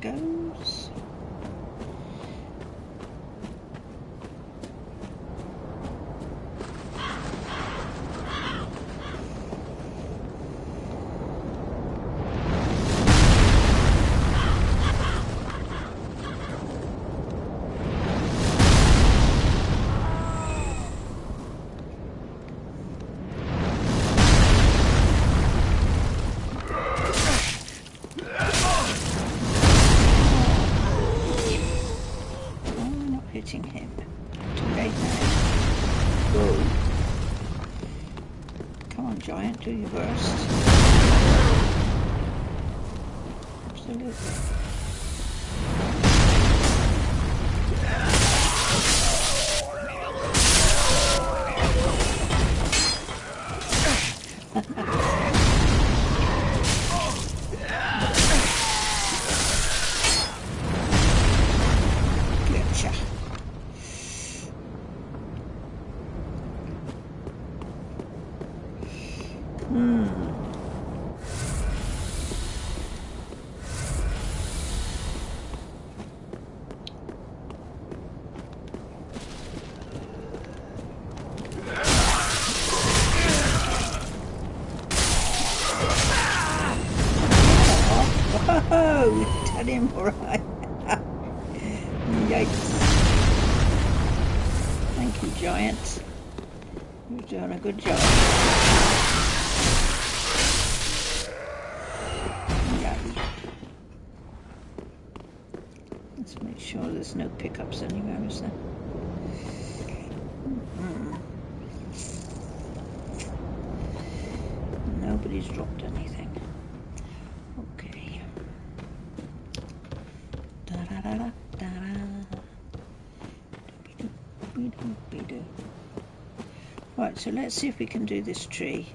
goes. Hitting him. Too late now. Whoa. Come on, giant, do your worst. Absolutely. Tell him alright. Yikes. Thank you, giant. You're doing a good job. Yikes. Let's make sure there's no pickups anywhere, is there? Nobody's dropped anything. Okay. Right, so let's see if we can do this tree.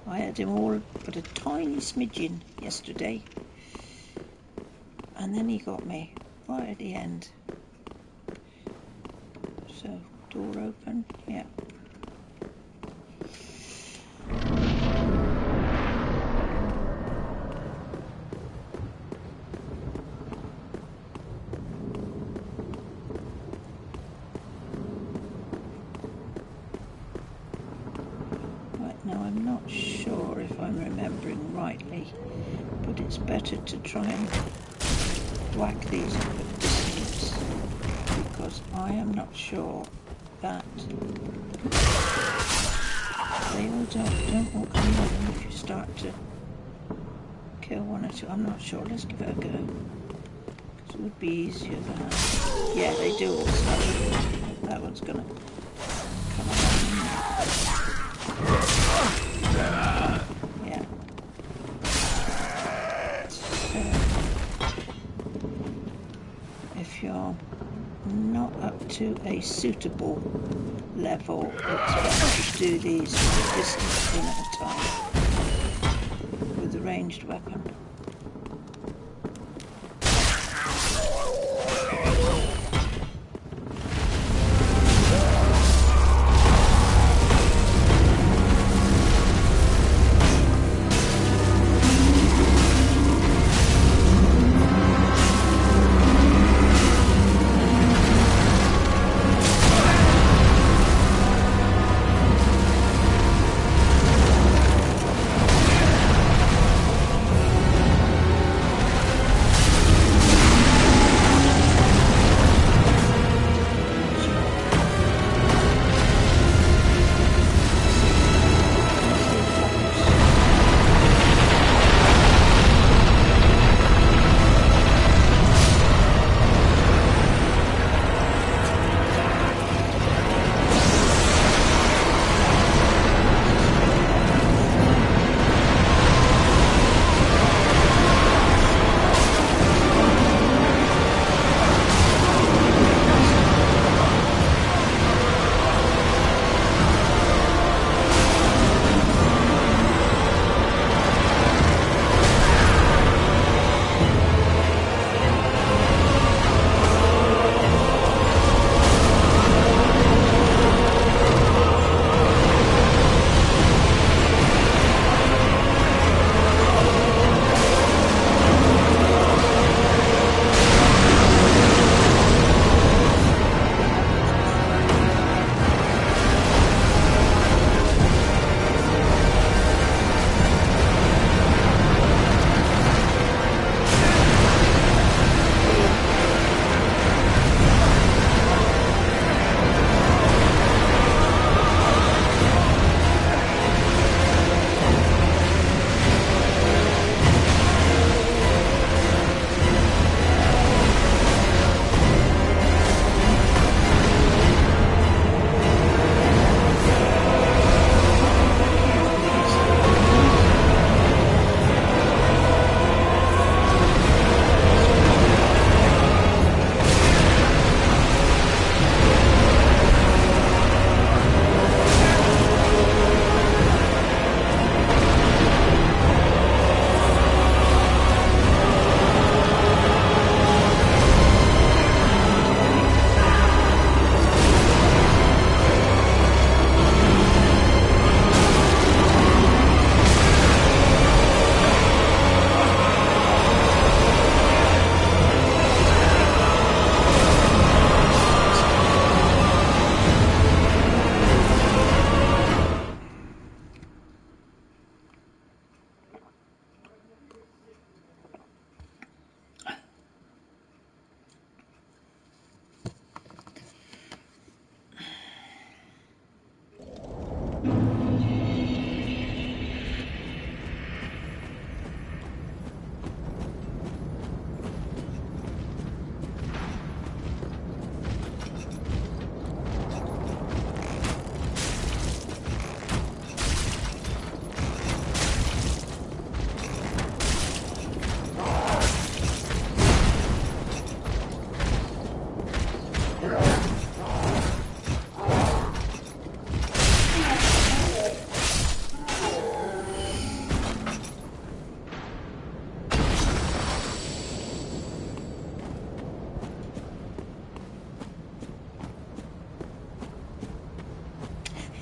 I had him all but a tiny smidgen yesterday, and then he got me right at the end. So, door open, yeah. Now I'm not sure if I'm remembering rightly, but it's better to try and whack these up at distance, because I am not sure that they all don't all come in if you start to kill one or two. I'm not sure. Let's give it a go, because it would be easier than yeah, they do all start. That one's gonna come on. Yeah. So, if you're not up to a suitable level, it's better to do these distance one at a time with a ranged weapon.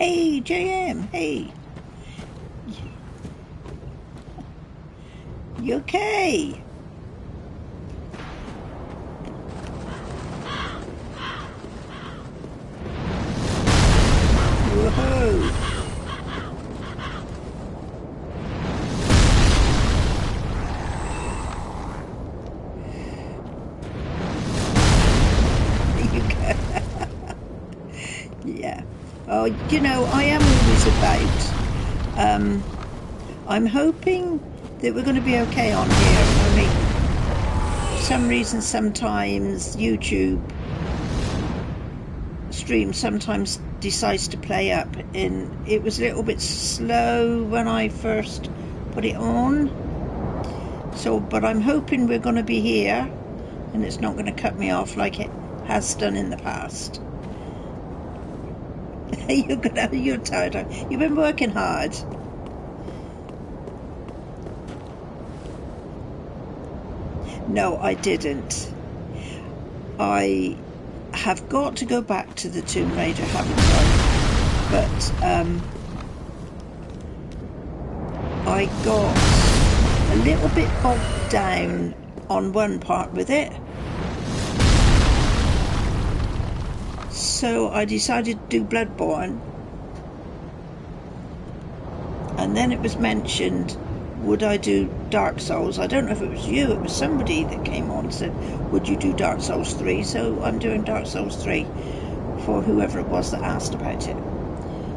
Hey, JM, hey. You okay? Whoa. Yeah. Oh, you know, I am always about. I'm hoping that we're going to be okay on here. Only for some reason, sometimes YouTube stream sometimes decides to play up. It was a little bit slow when I first put it on. So, but I'm hoping we're going to be here, and it's not going to cut me off like it has done in the past. You're tired. You've been working hard. No, I didn't. I have got to go back to the Tomb Raider, haven't I? But I got a little bit bogged down on one part with it. So I decided to do Bloodborne. And then it was mentioned, would I do Dark Souls? I don't know if it was you, it was somebody that came on and said, would you do Dark Souls 3? So I'm doing Dark Souls 3 for whoever it was that asked about it.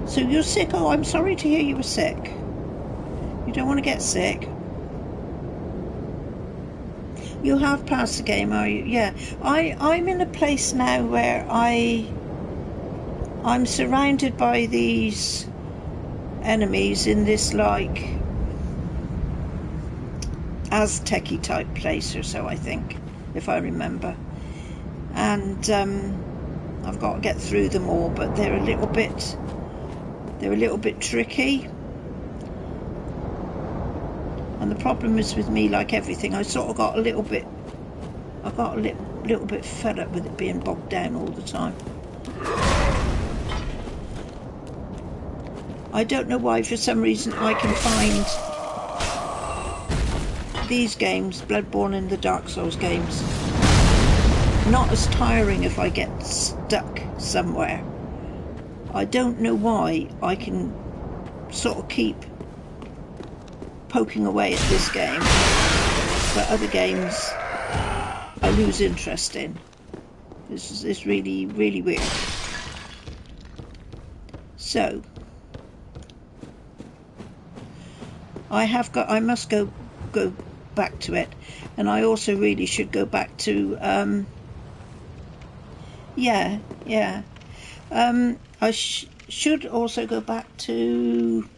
So you're sick? Oh, I'm sorry to hear you were sick. You don't want to get sick. You have passed the game, are you? Yeah. I'm in a place now where I'm surrounded by these enemies in this, like, Aztec-y type place or so, I think, if I remember. And I've got to get through them all, but they're a little bit tricky. And the problem is with me, like everything, I sort of got a little bit fed up with it being bogged down all the time. I don't know why, for some reason, I can find these games, Bloodborne and the Dark Souls games, not as tiring if I get stuck somewhere. I don't know why I can sort of keep poking away at this game, but other games I lose interest in. This is really, really weird. So I must go back to it, and I also really should go back to I should also go back to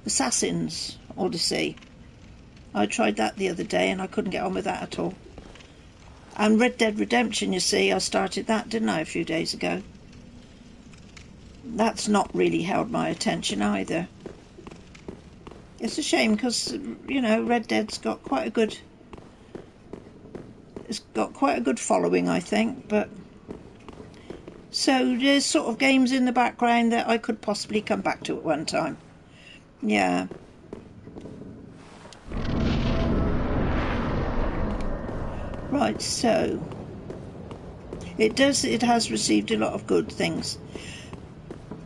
Assassin's Odyssey. I tried that the other day and I couldn't get on with that at all. And Red Dead Redemption, you see, I started that, didn't I, a few days ago? That's not really held my attention either. It's a shame because, you know, Red Dead's got quite a good following, I think, but so there's sort of games in the background that I could possibly come back to at one time. Yeah. Right, so it has received a lot of good things,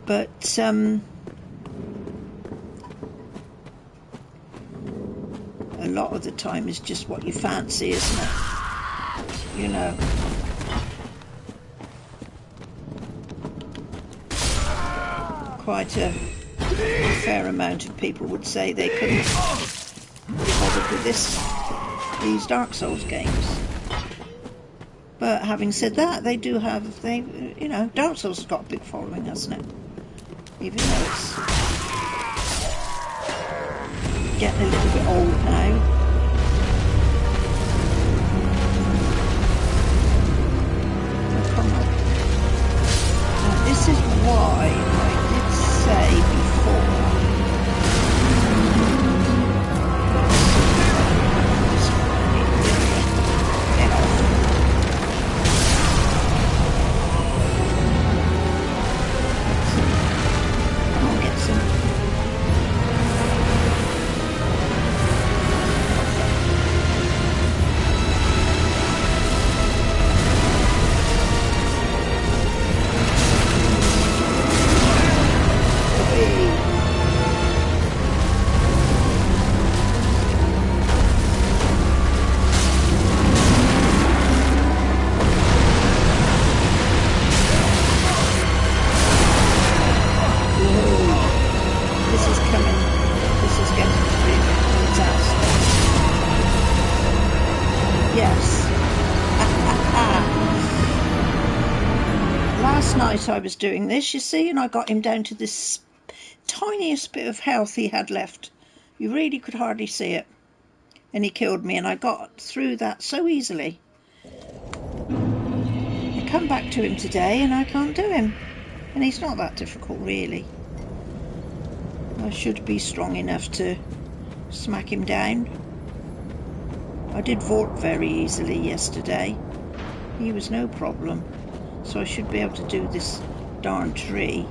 but a lot of the time is just what you fancy, isn't it? You know. Quite a fair amount of people would say they couldn't be bothered with these Dark Souls games. But having said that, you know, Dark Souls has got a big following, hasn't it? Even though it's getting a little bit old now. Oh, come on. Now, this is why I did say before. night I was doing this, you see, and I got him down to this tiniest bit of health he had left. You really could hardly see it. And he killed me, and I got through that so easily. I come back to him today and I can't do him. And he's not that difficult, really. I should be strong enough to smack him down. I did vault very easily yesterday. He was no problem. So I should be able to do this darn tree.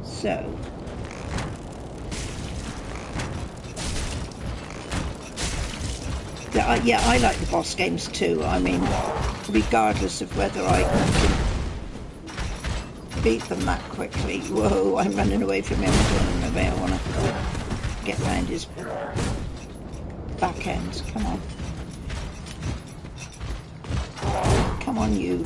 So... yeah, I like the boss games too. I mean, regardless of whether I can beat them that quickly. Whoa, I'm running away from him. I want to get round his back end. Come on. Come on, you.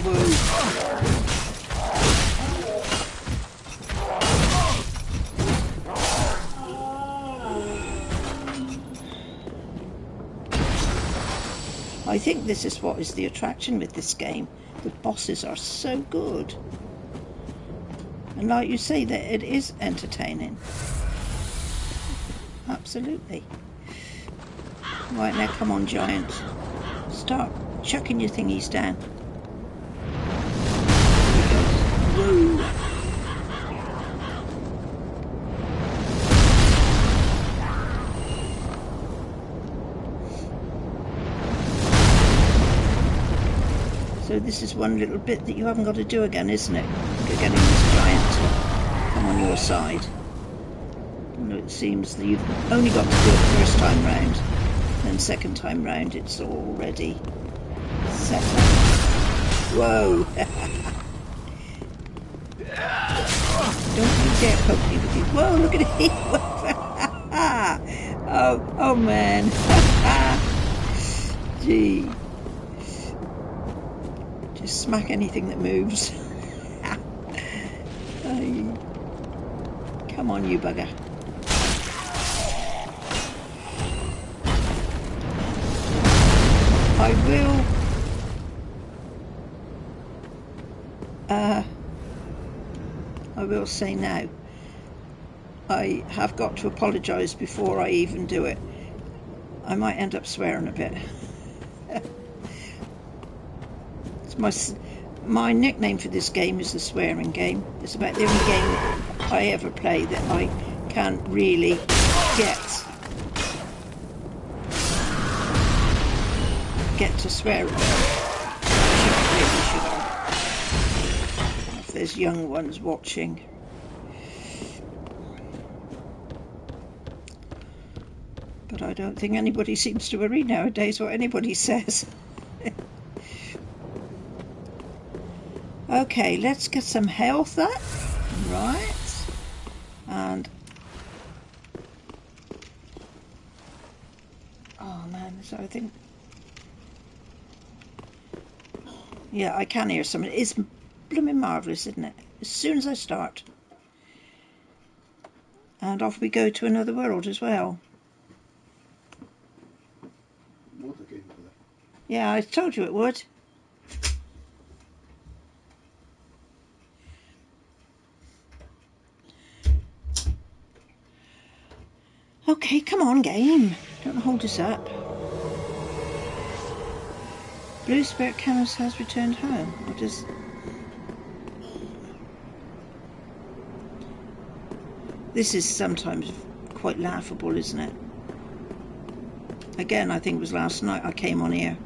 Whoa. I think this is what is the attraction with this game. The bosses are so good. And like you say, that it is entertaining. Absolutely. Right, now come on, giant. Start chucking your thingies down. Whoa. So this is one little bit that you haven't got to do again, isn't it? You're getting this giant to come on your side. Well, it seems that you've only got to do it first time round. Then second time round it's already set up. Whoa! Don't you dare poke me with you. Whoa, look at it! oh man. Gee. Just smack anything that moves. Come on, you bugger. I will say now, I have got to apologise before I even do it. I might end up swearing a bit. It's my nickname for this game is the swearing game. It's about the only game I ever play that I can't really get to swear at. If there's young ones watching. But I don't think anybody seems to worry nowadays what anybody says. Okay, let's get some health up. Right. And... oh man, so I think... yeah, I can hear something. It's blooming marvellous, isn't it? As soon as I start. And off we go to another world as well. Yeah, I told you it would. Okay, come on, game. Don't hold us up. Blue Spirit Camus has returned home. What does... this is sometimes quite laughable, isn't it? Again, I think it was last night I came on here.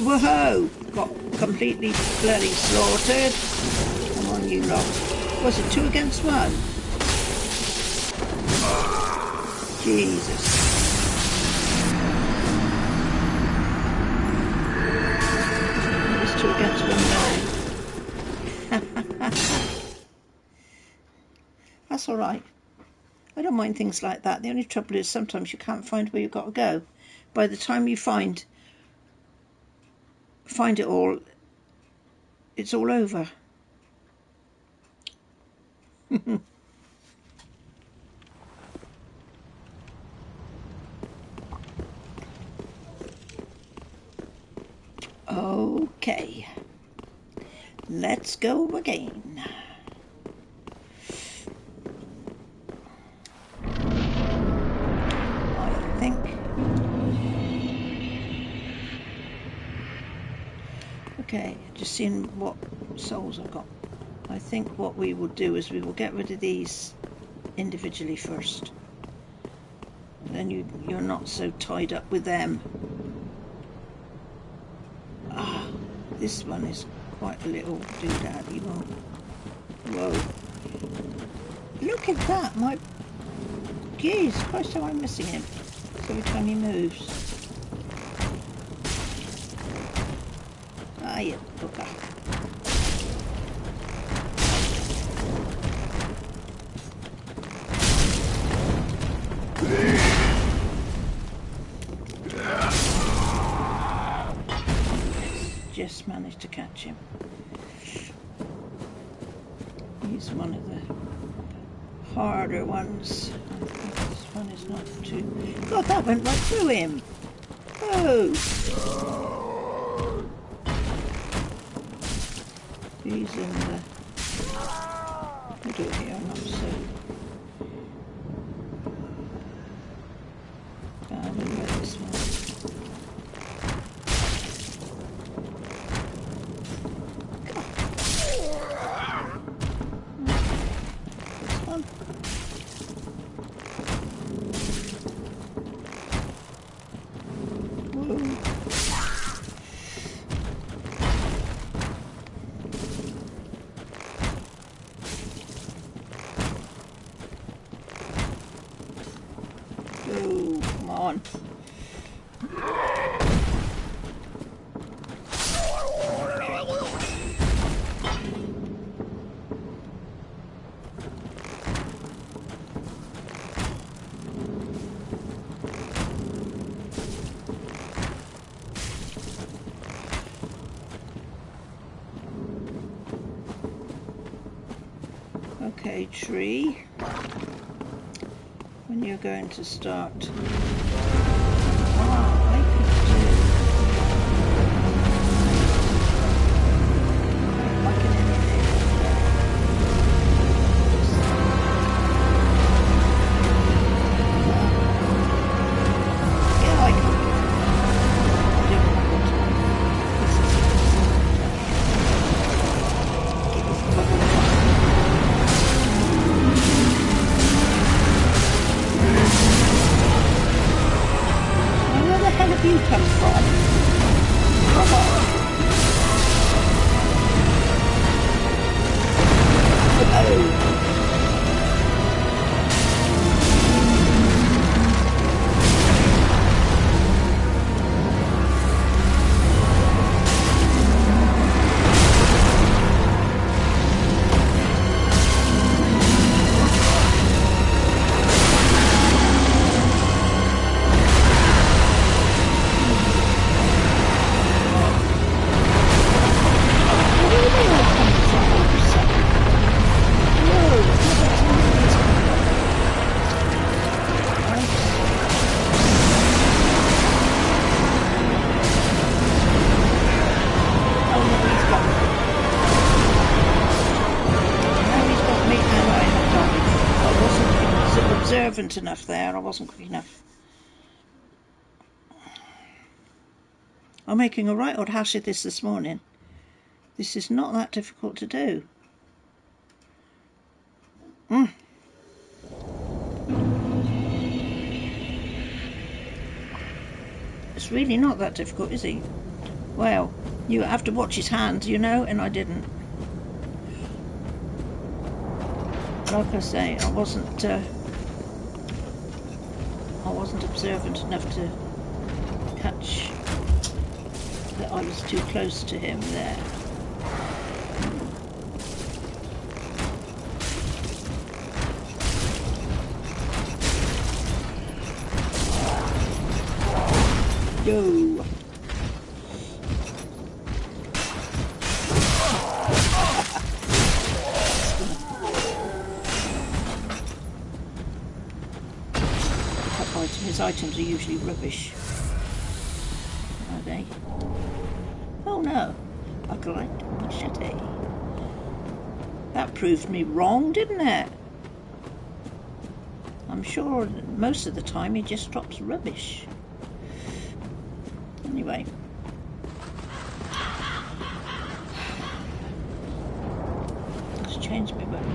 Whoa! Got completely bloody slaughtered. Come on, you lot. Was it 2 against 1? Jesus. It was 2 against 1 now. That's alright. I don't mind things like that. The only trouble is sometimes you can't find where you've got to go. By the time you find it all, it's all over. Okay, let's go again. I think. Okay, just seeing what souls I've got. I think what we will do is we will get rid of these individually first. Then you're not so tied up with them. Ah, this one is quite a little doodad, Whoa. Look at that, my... Geez, Christ, how I'm missing him. Every time he moves. Ah, you bugger. Just managed to catch him. He's one of the harder ones. I think this one is not too... God, that went right through him! Oh! He's in the middle here, not so... bad about this one. Oh, come on. Okay, tree. When you're going to start. I could do like an endeavour. Yeah, I can. I don't know what to do. This is where the hell have you come from? Come on. Oh. Observant enough there, I wasn't quick enough. I'm making a right old hash of this morning. This is not that difficult to do. It's really not that difficult, is he? Well, you have to watch his hand, and I didn't. Like I say, I wasn't observant enough to catch that I was too close to him there. Yo! His items are usually rubbish, are they? Oh no, a great machete. That proved me wrong, didn't it? I'm sure most of the time he just drops rubbish. Anyway. Let's change my weapon.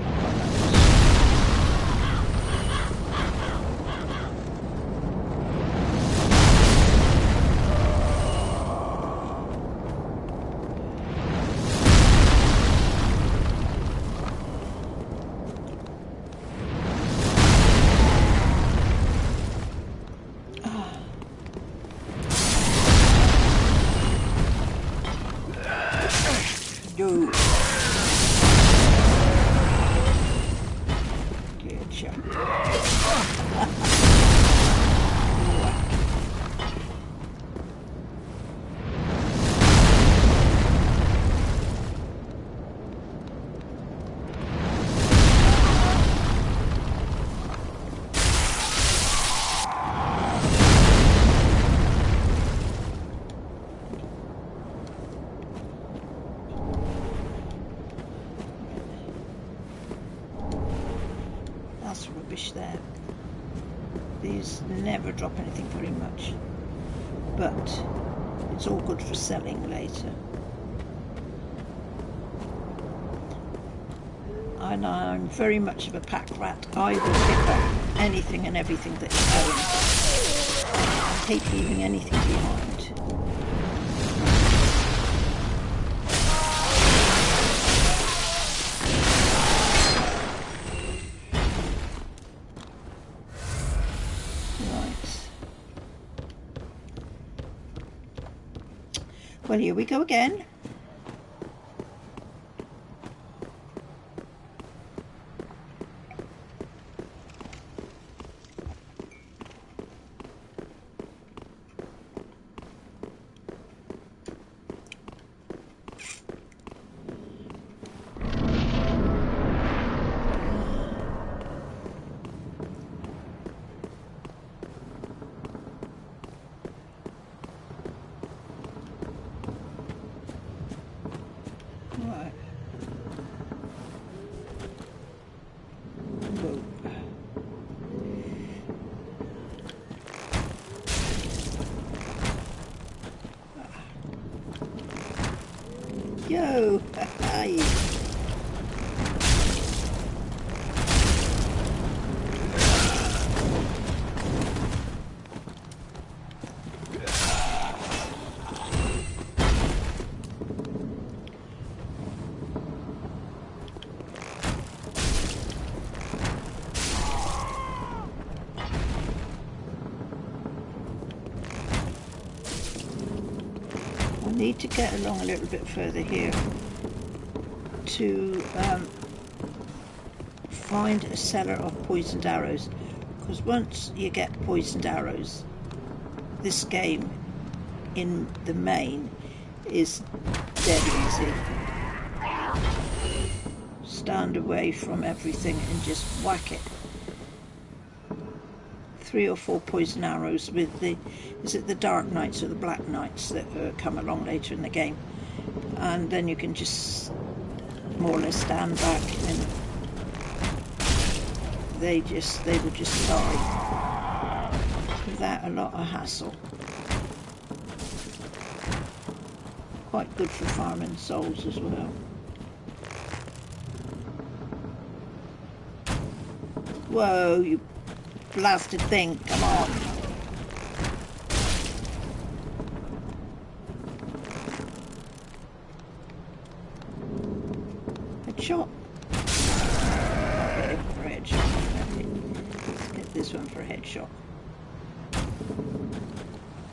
Dude. Good shot. That's rubbish there. These never drop anything very much, but it's all good for selling later. And I'm very much of a pack rat. I will pick up anything and everything that you own. I hate leaving anything behind. Well, here we go again. Right. Whoa. Yo! Hi! Need to get along a little bit further here to find a seller of poisoned arrows, because once you get poisoned arrows, this game in the main is dead easy. Stand away from everything and just whack it. 3 or 4 poison arrows with the, is it the Dark Knights or the Black Knights that come along later in the game, and then you can just more or less stand back and they will just die without a lot of hassle. Quite good for farming souls as well. Whoa, you blasted thing, come on. Headshot. I'll get him for a headshot. Let's get this one for a headshot.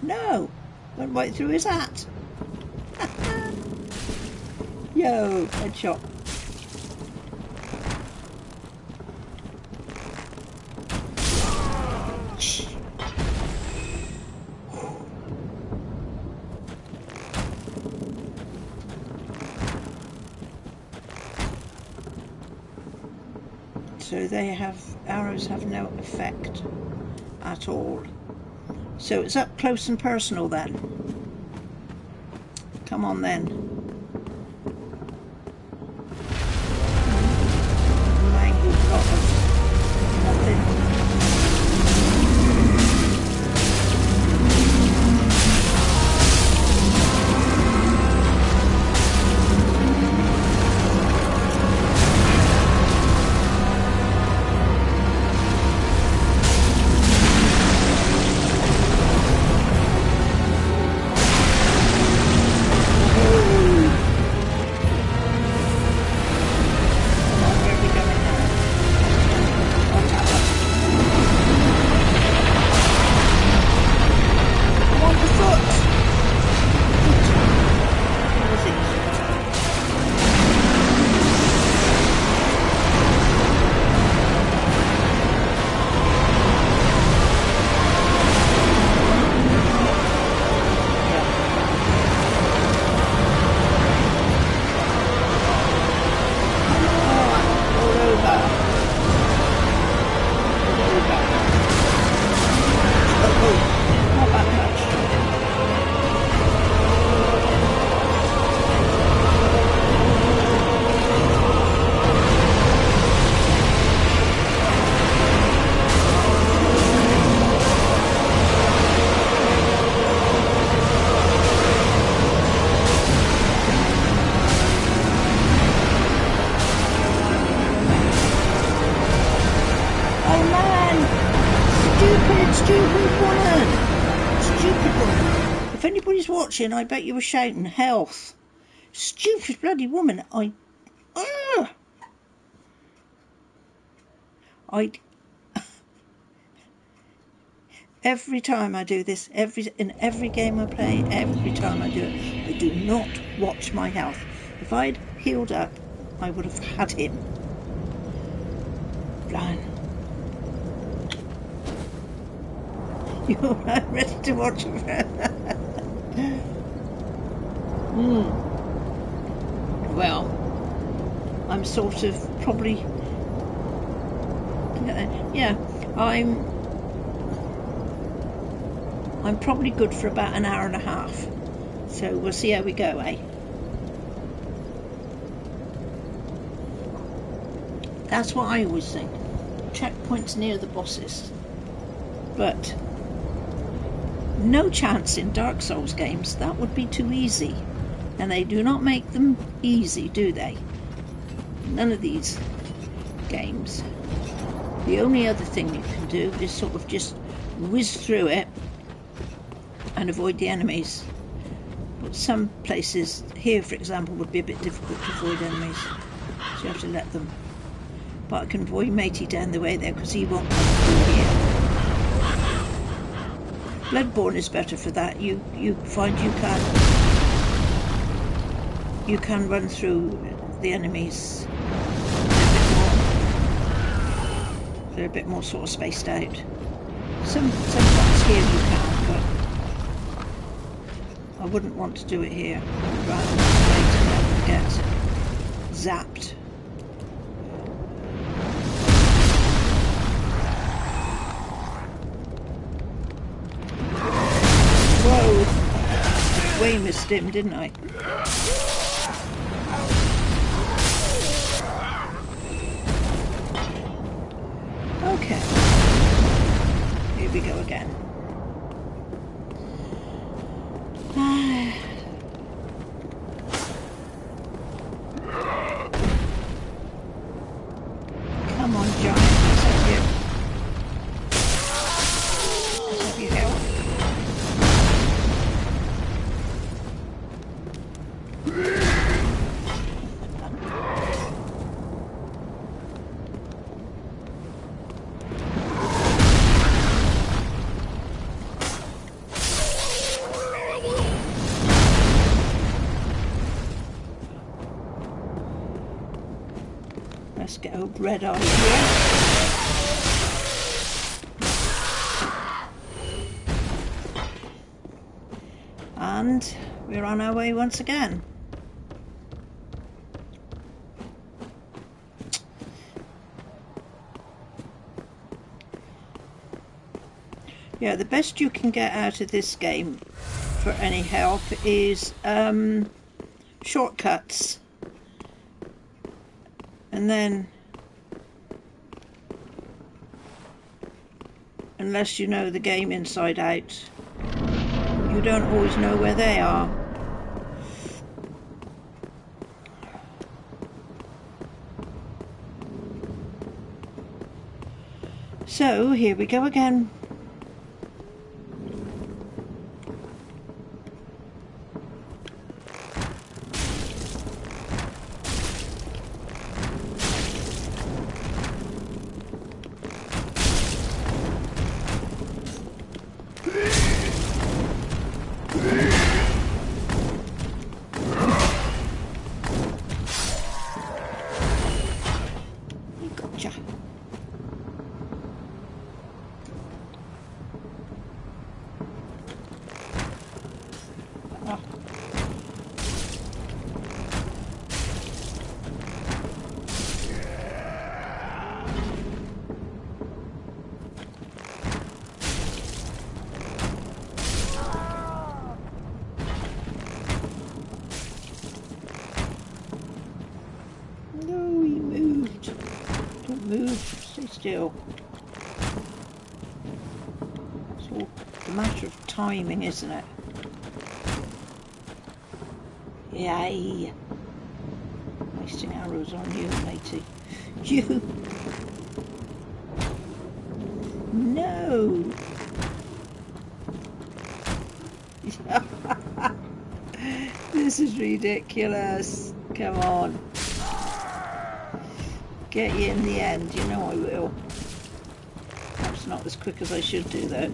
No! Went right through his hat. Yo, headshot. So arrows have no effect at all. So it's up close and personal then. Come on then. Mangled lot of nothing. Watching, I bet you were shouting health. Stupid bloody woman. Every time I do this, in every game I play, every time I do it, I do not watch my health. If I'd healed up, I would have had him. Blind. You're ready to watch him. Well, I'm sort of probably, yeah, I'm probably good for about an hour and a half. So we'll see how we go, eh? That's what I always think. Checkpoints near the bosses. But no chance in Dark Souls games. That would be too easy. And they do not make them easy, do they? None of these games. The only other thing you can do is sort of just whiz through it and avoid the enemies. But some places, here for example, would be a bit difficult to avoid enemies. So you have to let them. But I can avoid Matey down the way there because he won't come through here. Bloodborne is better for that. You find you can run through the enemies. They're a bit more sort of spaced out. Some parts here you can, but I wouldn't want to do it here. I'd rather wait and let them get zapped. Whoa! Way missed him, didn't I? Okay. Here we go again. Come on, giant. Let's have you. Let's have you help. Let's get old Red Eye here. And we're on our way once again. Yeah, the best you can get out of this game for any help is shortcuts, and then unless you know the game inside out, you don't always know where they are. So here we go again. Gotcha. Oh. No, he moved. Don't move. Stay still. It's all a matter of timing, isn't it? Yay! Wasting arrows on you, matey. You! No! This is ridiculous. Come on. Get you in the end, you know I will. Perhaps not as quick as I should do though.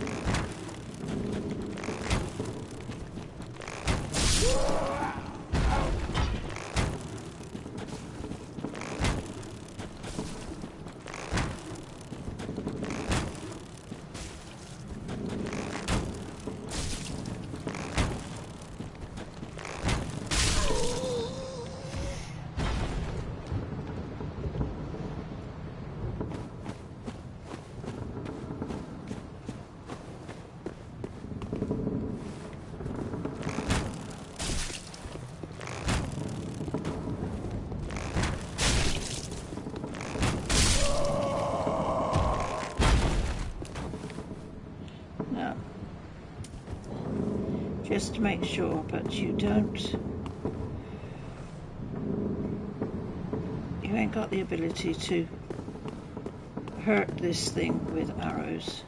No. Just to make sure, but you ain't got the ability to hurt this thing with arrows.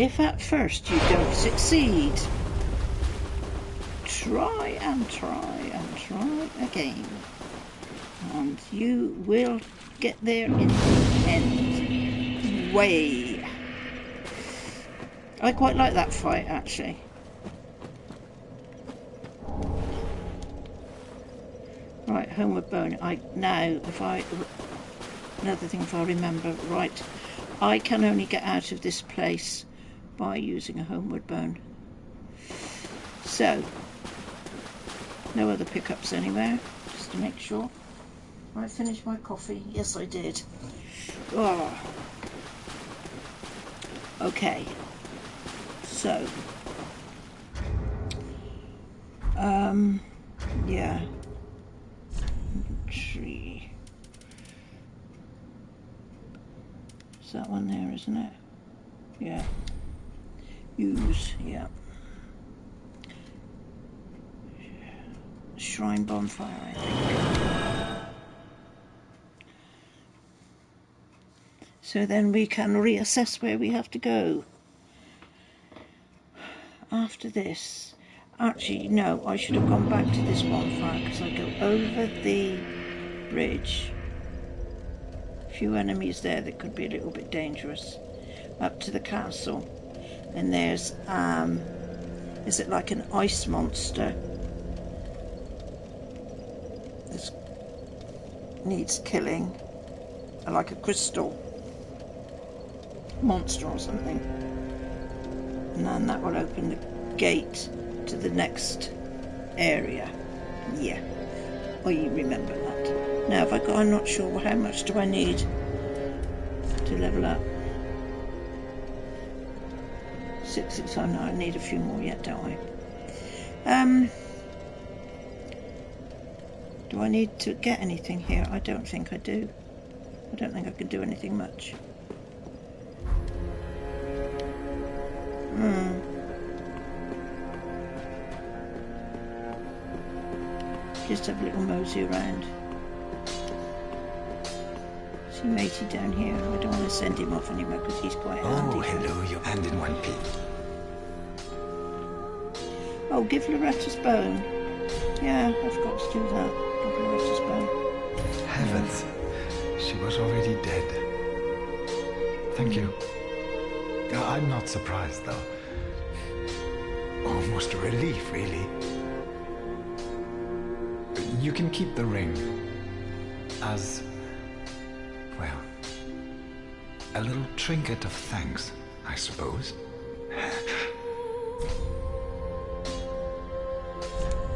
If at first you don't succeed, try and try and try again, and you will get there in the end. Way. I quite like that fight, actually. Right, homeward bone. Another thing, if I remember right, I can only get out of this place by using a homeward bone. So, no other pickups anywhere, just to make sure. I finished my coffee. Yes, I did. Oh. Okay. So, yeah. Tree. Is that one there, isn't it? Yeah. Use, yeah. Shrine bonfire, I think. So then we can reassess where we have to go after this. Actually, no, I should have gone back to this bonfire because I go over the bridge. A few enemies there that could be a little bit dangerous. Up to the castle. And there's, is it like an ice monster? This needs killing. Like a crystal monster or something. And then that will open the gate to the next area. Yeah. Oh, you remember that. Now, I'm not sure how much do I need to level up. 6. Oh no, I need a few more yet, don't I? Do I need to get anything here? I don't think I do. I don't think I can do anything much. Just have a little mosey around. See matey down here. I don't want to send him off anymore because he's quite handy. Oh, hello, you and in one piece. Oh, give Loretta's bone. Yeah, I've got to do that. Give Loretta's bone. Heavens, she was already dead. Thank you. I'm not surprised, though. Almost a relief, really. You can keep the ring as, well, a little trinket of thanks, I suppose.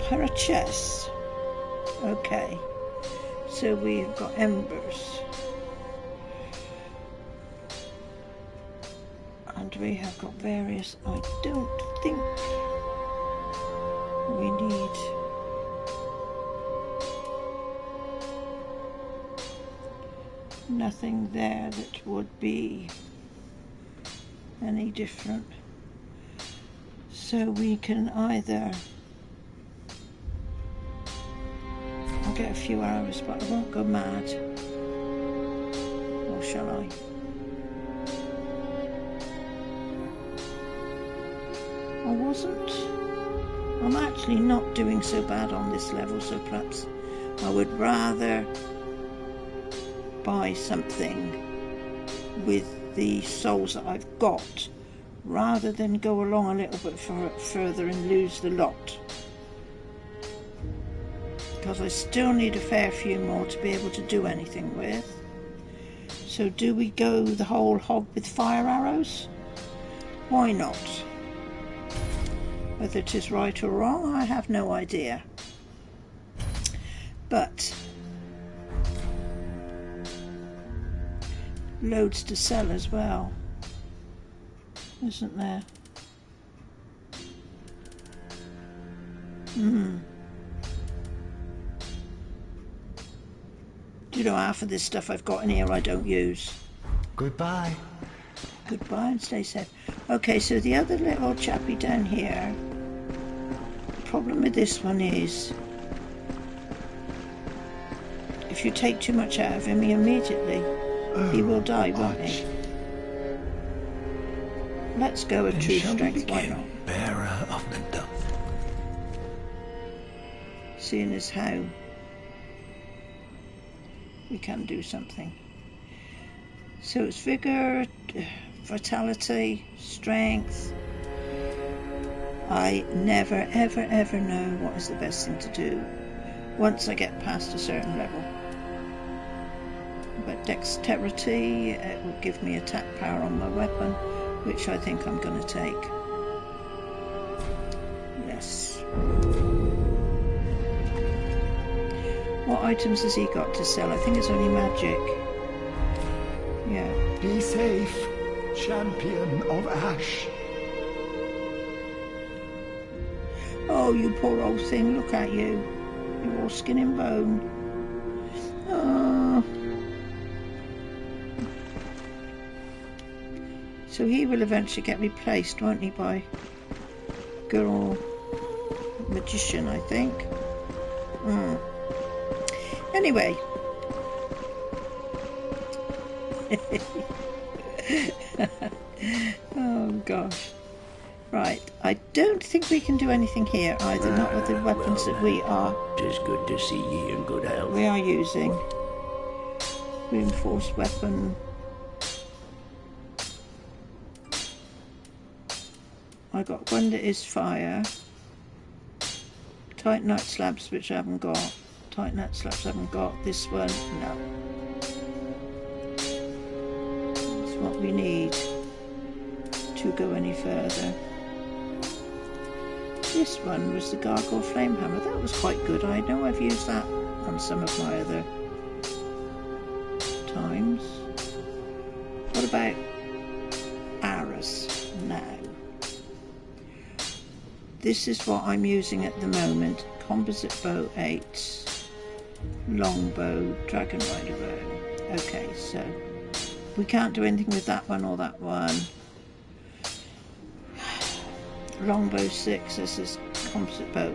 Parachess. Okay. So we've got embers. And we have got various, I don't think we need nothing there that would be any different. So we can either, I'll get a few arrows, but I won't go mad. Or shall I? I wasn't. I'm actually not doing so bad on this level, so perhaps I would rather buy something with the souls that I've got rather than go along a little bit further and lose the lot, because I still need a fair few more to be able to do anything with. So do we go the whole hog with fire arrows? Why not? Whether it is right or wrong, I have no idea. But loads to sell as well, isn't there? Do you know, half of this stuff I've got in here I don't use. Goodbye. Goodbye and stay safe. Okay, so the other little chappy down here, the problem with this one is if you take too much out of him, he will die, won't he? let's go with true strength, why not? Bearer of the dove. Seeing as how we can do something. So it's vigor, vitality, strength. I never ever ever know what is the best thing to do once I get past a certain level. But dexterity, it will give me attack power on my weapon, which I think I'm going to take. Yes. What items has he got to sell? I think it's only magic. Yeah. Be safe, champion of Ash. Oh, you poor old thing, look at you. You're all skin and bone. Oh. So he will eventually get replaced, won't he, by good old magician, I think. Anyway. Oh gosh. Right, I don't think we can do anything here either, not with the weapons that we are. 'Tis good to see ye in good health. We are using. Reinforced weapon. I got one that is fire. Titanite slabs, which I haven't got. Titanite slabs I haven't got. This one, no. That's what we need to go any further. This one was the Gargoyle Flame Hammer. That was quite good. I know I've used that on some of my other times. What about arrows now? This is what I'm using at the moment. Composite bow 8, longbow, dragon rider bow. Okay, so we can't do anything with that one or that one. Longbow 6, this is composite bow.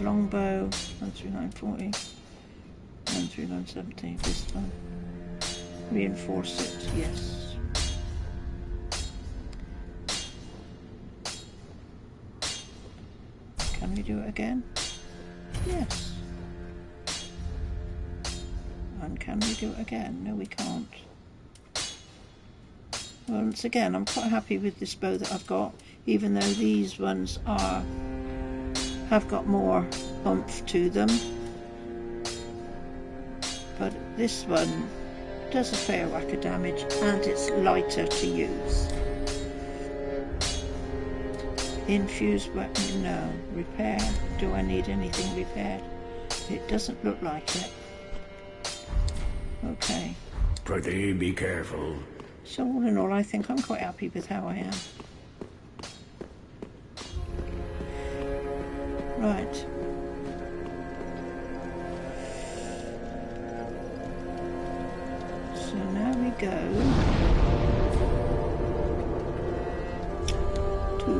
Longbow, 13940, 13970, this one. Reinforce it, yes. Can we do it again? Yes. And can we do it again? No, we can't. Once again, I'm quite happy with this bow that I've got, even though these ones have got more oomph to them. But this one does a fair whack of damage and it's lighter to use. Infused weapon, no. Repair, do I need anything repaired? It doesn't look like it. Okay. Prithee, be careful. So all in all, I think I'm quite happy with how I am. Right. So now we go to...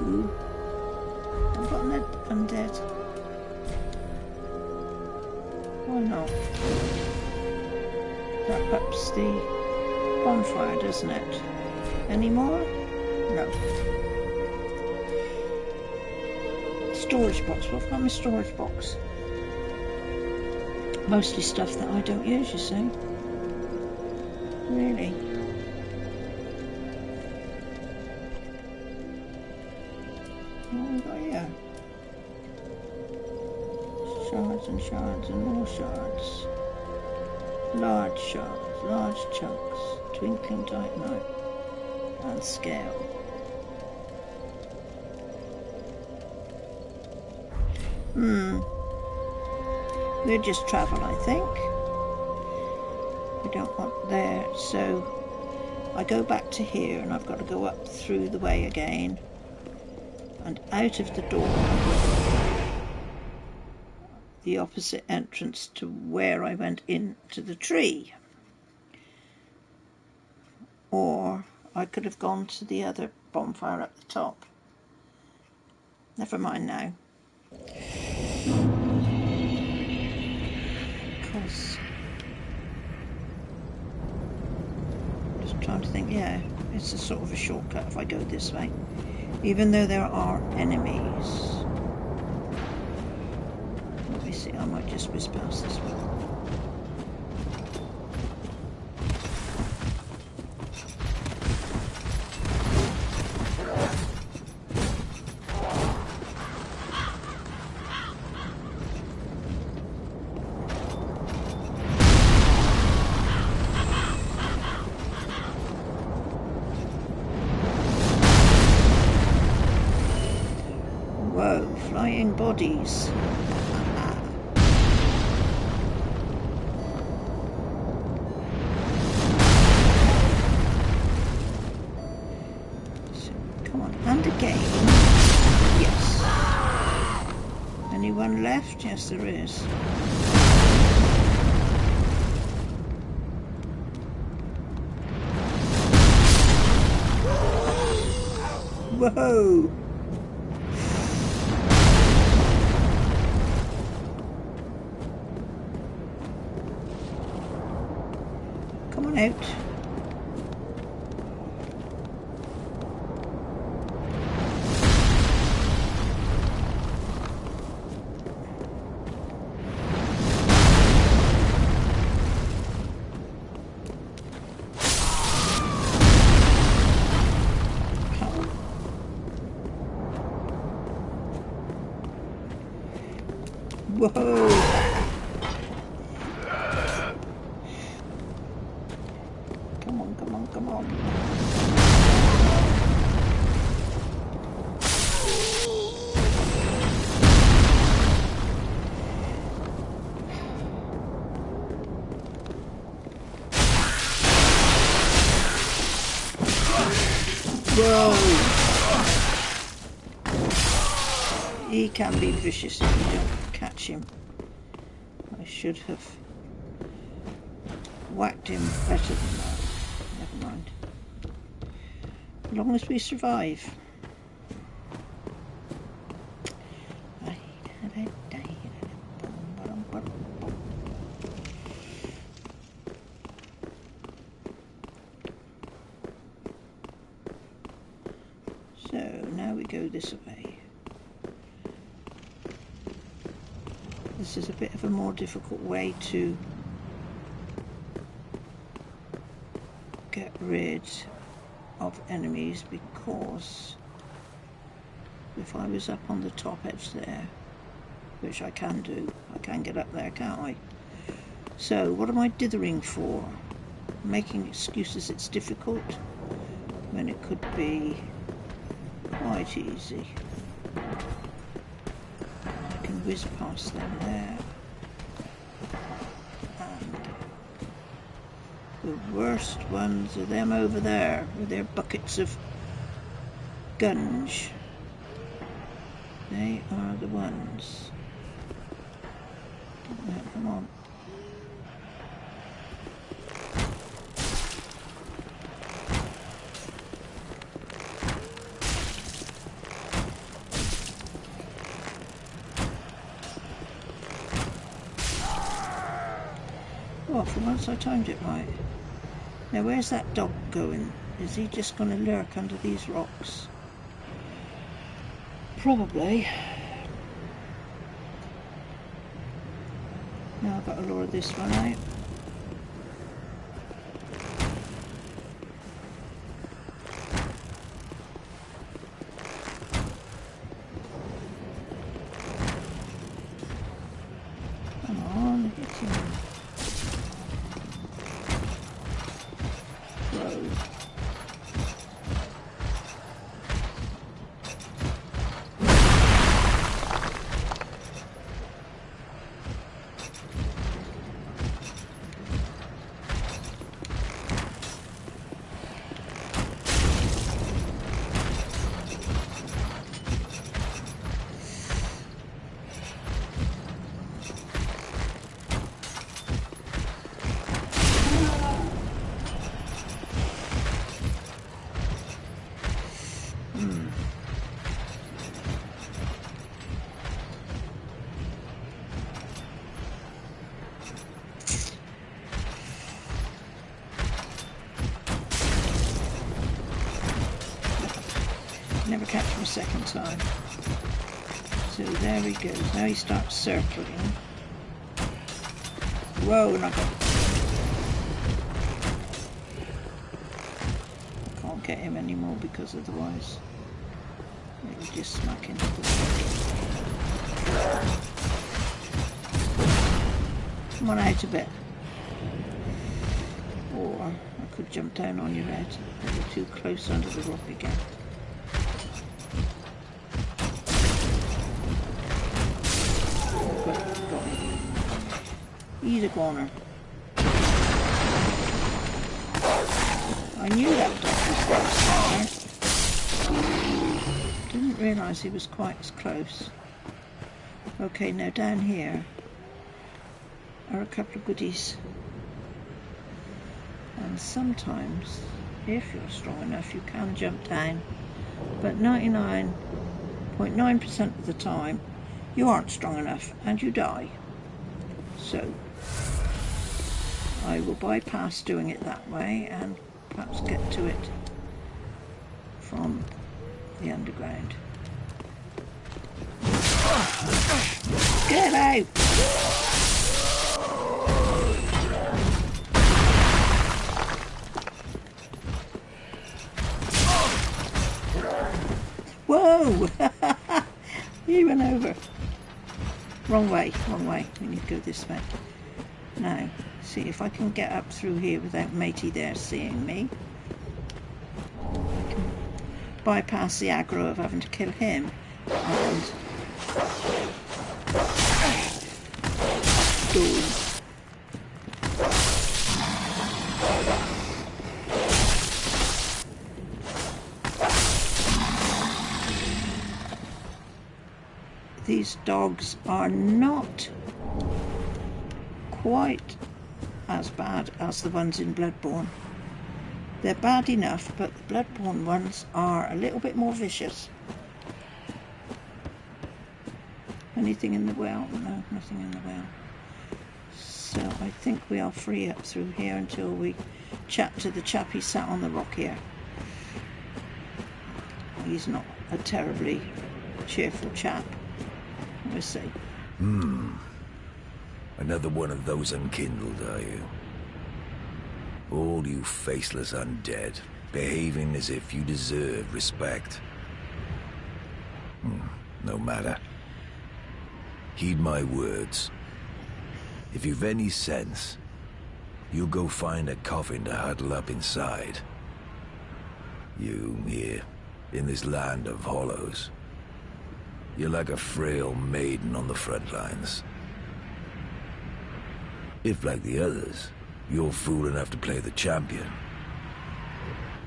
I've got an undead. Why not? That ups the bonfire, doesn't it? Any more? No. Storage box. What have I got in my storage box? Mostly stuff that I don't use, you see. Really. What have we got here? Shards and shards and more shards. Large shards, large chunks, twinkling titanite, and scale. We'll just travel, I think. We don't want there, so I go back to here and I've got to go up through the way again and out of the door, the opposite entrance to where I went into the tree. Or I could have gone to the other bonfire at the top. Never mind now. Because just trying to think. Yeah, it's a sort of a shortcut if I go this way. Even though there are enemies. Let me see, I might just whiz past this one. Flying bodies. So, come on, and again. Yes. Anyone left? Yes, there is. Whoa! Come on out. Whoa! Come on, come on, come on. Whoa! He can be vicious if you don't catch him. I should have whacked him better than that. Never mind. As long as we survive. So now we go this way. This is a bit of a more difficult way to get rid of enemies, because if I was up on the top edge there, which I can do, I can get up there, can't I? So what am I dithering for? Making excuses it's difficult when it could be quite easy. I can whiz past them there. The worst ones are them over there with their buckets of gunge. They are the ones. Now, come on. Oh, for once I timed it right. Now where's that dog going? Is he just going to lurk under these rocks? Probably. Now I've got to lure this one out. Come on, hit him. catch him a second time. So there he goes. Now he starts circling. Whoa, and I can't get him anymore because otherwise it'll just smack into the wall. Come on out a bit. Or I could jump down on your head. You're too close under the rock again. He's a goner. I knew that dog was there. Didn't realise he was quite as close. Okay, now down here are a couple of goodies. And sometimes, if you're strong enough, you can jump down. But 99.9% of the time, you aren't strong enough and you die. So I will bypass doing it that way and perhaps get to it from the underground. Get out! Whoa! He went over. Wrong way, wrong way. We need to go this way. Now, see if I can get up through here without matey there seeing me. I can bypass the aggro of having to kill him and boom. These dogs are not quite as bad as the ones in Bloodborne. They're bad enough, but the Bloodborne ones are a little bit more vicious. Anything in the well? No, nothing in the well. So I think we are free up through here until we chat to the chap he sat on the rock here. He's not a terribly cheerful chap. We'll see. Another one of those unkindled, are you? All you faceless undead, behaving as if you deserve respect. No matter. Heed my words. If you've any sense, you'll go find a coffin to huddle up inside. You, here, in this land of hollows. You're like a frail maiden on the front lines. If, like the others, you're fool enough to play the champion,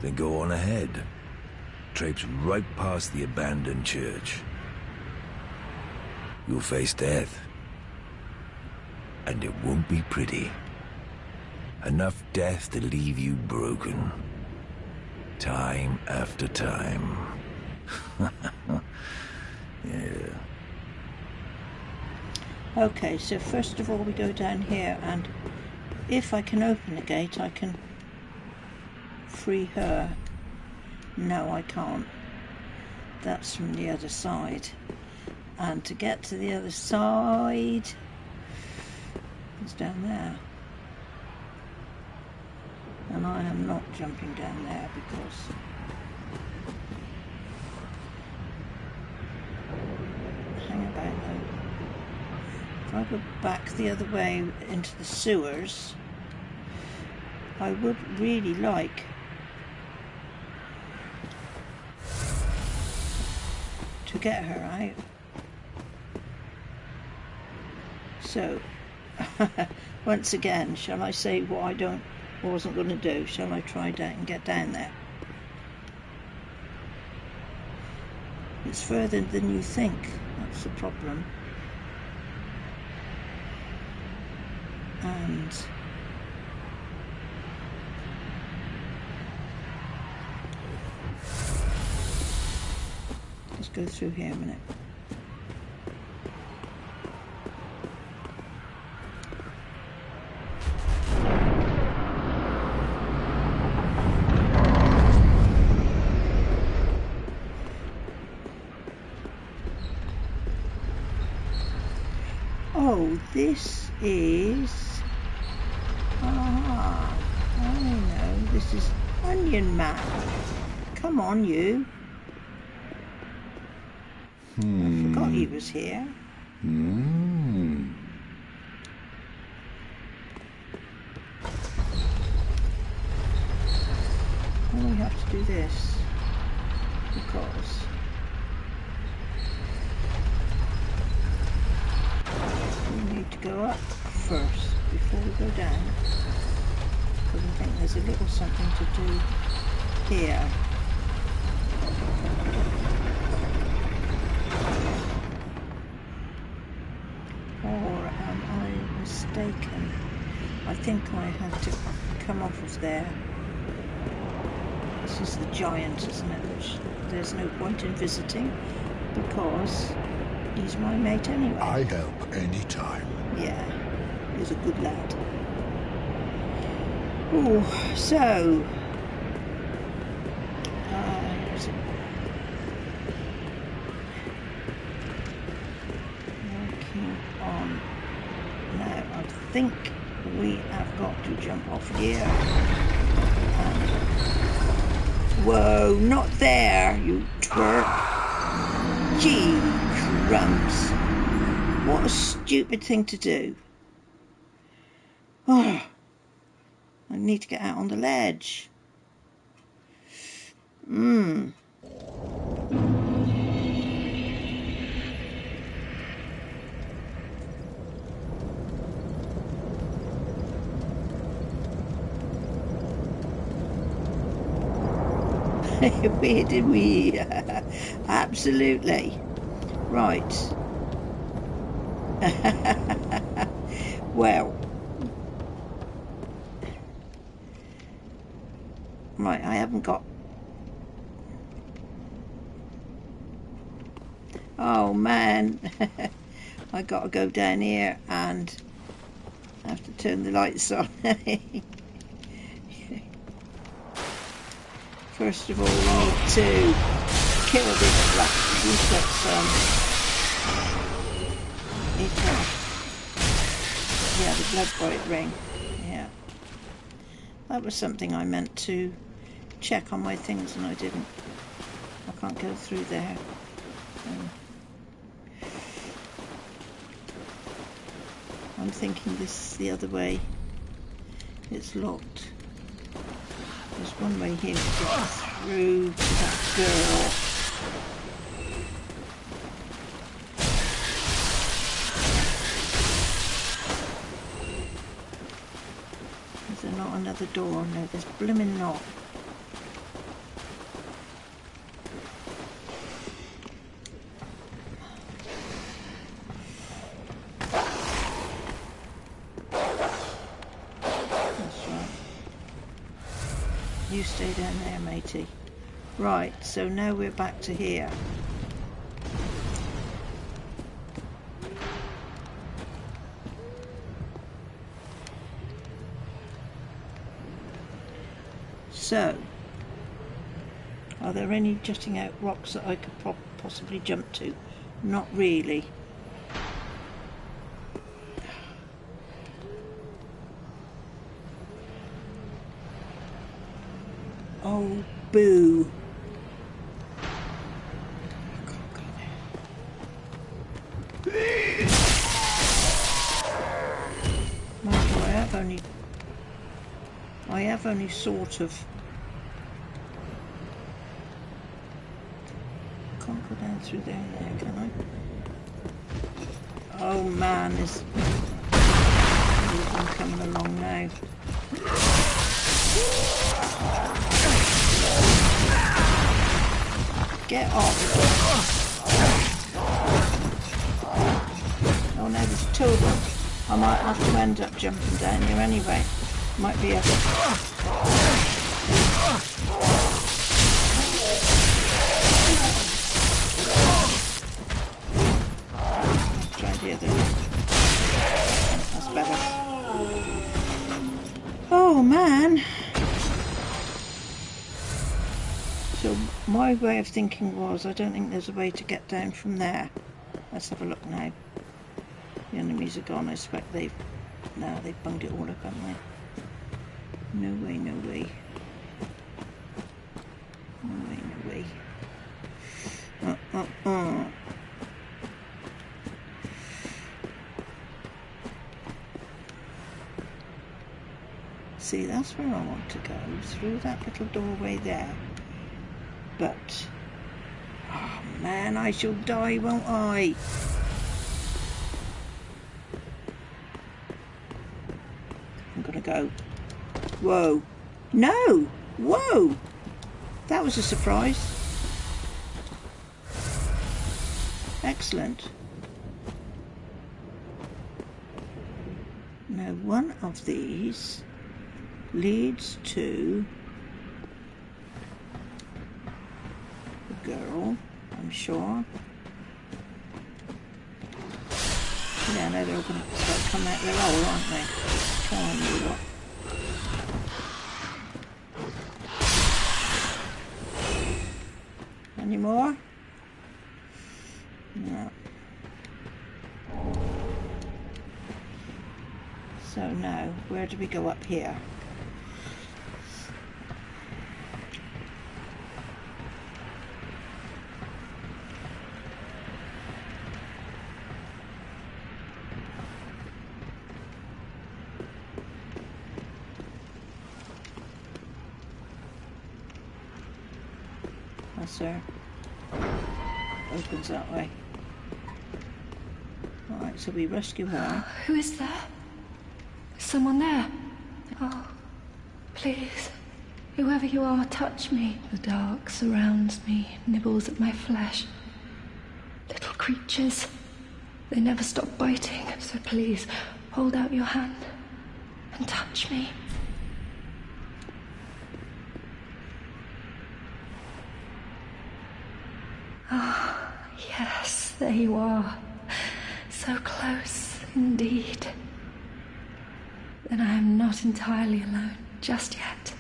then go on ahead. Traipse right past the abandoned church. You'll face death. And it won't be pretty. Enough death to leave you broken. Time after time. Yeah. Okay, so first of all we go down here, and if I can open the gate I can free her. No, I can't. That's from the other side. And to get to the other side, it's down there. And I am not jumping down there because hang about though. If I go back the other way into the sewers, I would really like to get her out. So, once again, shall I say what I wasn't going to do? Shall I try that and get down there? It's further than you think. That's the problem. And let's go through here a minute. Oh, this is... Ah, I know. This is Onion Man. Come on, you. I forgot he was here. Well, we have to do this because we need to go up first before we go down, because I think there's a little something to do here. Or am I mistaken? I think I have to come off of there. This is the giant, isn't it? Which there's no point in visiting because he's my mate anyway. I help any time. Yeah, he's a good lad. Oh, so where's it? Working on now. I think we have got to jump off here. And whoa, not there, you twerp. Gee, crumbs. What a stupid thing to do. Oh, I need to get out on the ledge. Where did we? Absolutely. Right. Well. Right, I haven't got... Oh man. I got to go down here and I have to turn the lights on. First of all, we need to kill this black. We've got some. Yeah, the blood bright ring. Yeah, that was something I meant to check on my things and I didn't. I can't go through there. I'm thinking this is the other way. It's locked. There's one way here to get through to that girl. Is there not another door? No, there's blimmin' not. You stay down there, matey. Right, so now we're back to here. So, are there any jutting out rocks that I could possibly jump to? Not really. Oh, boo. I can't go there. Mind you, I have only sort of... Can't go down through there, can I? Oh man, there's one coming along now. Get off. Oh no, there's two of them. I might have to end up jumping down here anyway. Might be a... Let's try the other one. That's better. Oh man. So my way of thinking was, I don't think there's a way to get down from there. Let's have a look now. The enemies are gone. I expect they've bunged it all up, haven't they? No way, no way. No way, no way. See, that's where I want to go, through that little doorway there. But, oh man, I shall die, won't I? I'm gonna go. Whoa. No! Whoa! That was a surprise. Excellent. Now, one of these leads to the girl, I'm sure. Yeah, no, they're all going to start coming out their hole, aren't they? Come on, you lot. Any more? No. So now, where do we go up here? Yes, sir. Opens that way. Alright, so we rescue her. Who is there? Is someone there? Oh, please. Whoever you are, touch me. The dark surrounds me, nibbles at my flesh. Little creatures. They never stop biting, so please, hold out your hand and touch me. Ah, yes, there you are. So close, indeed. Then I am not entirely alone just yet.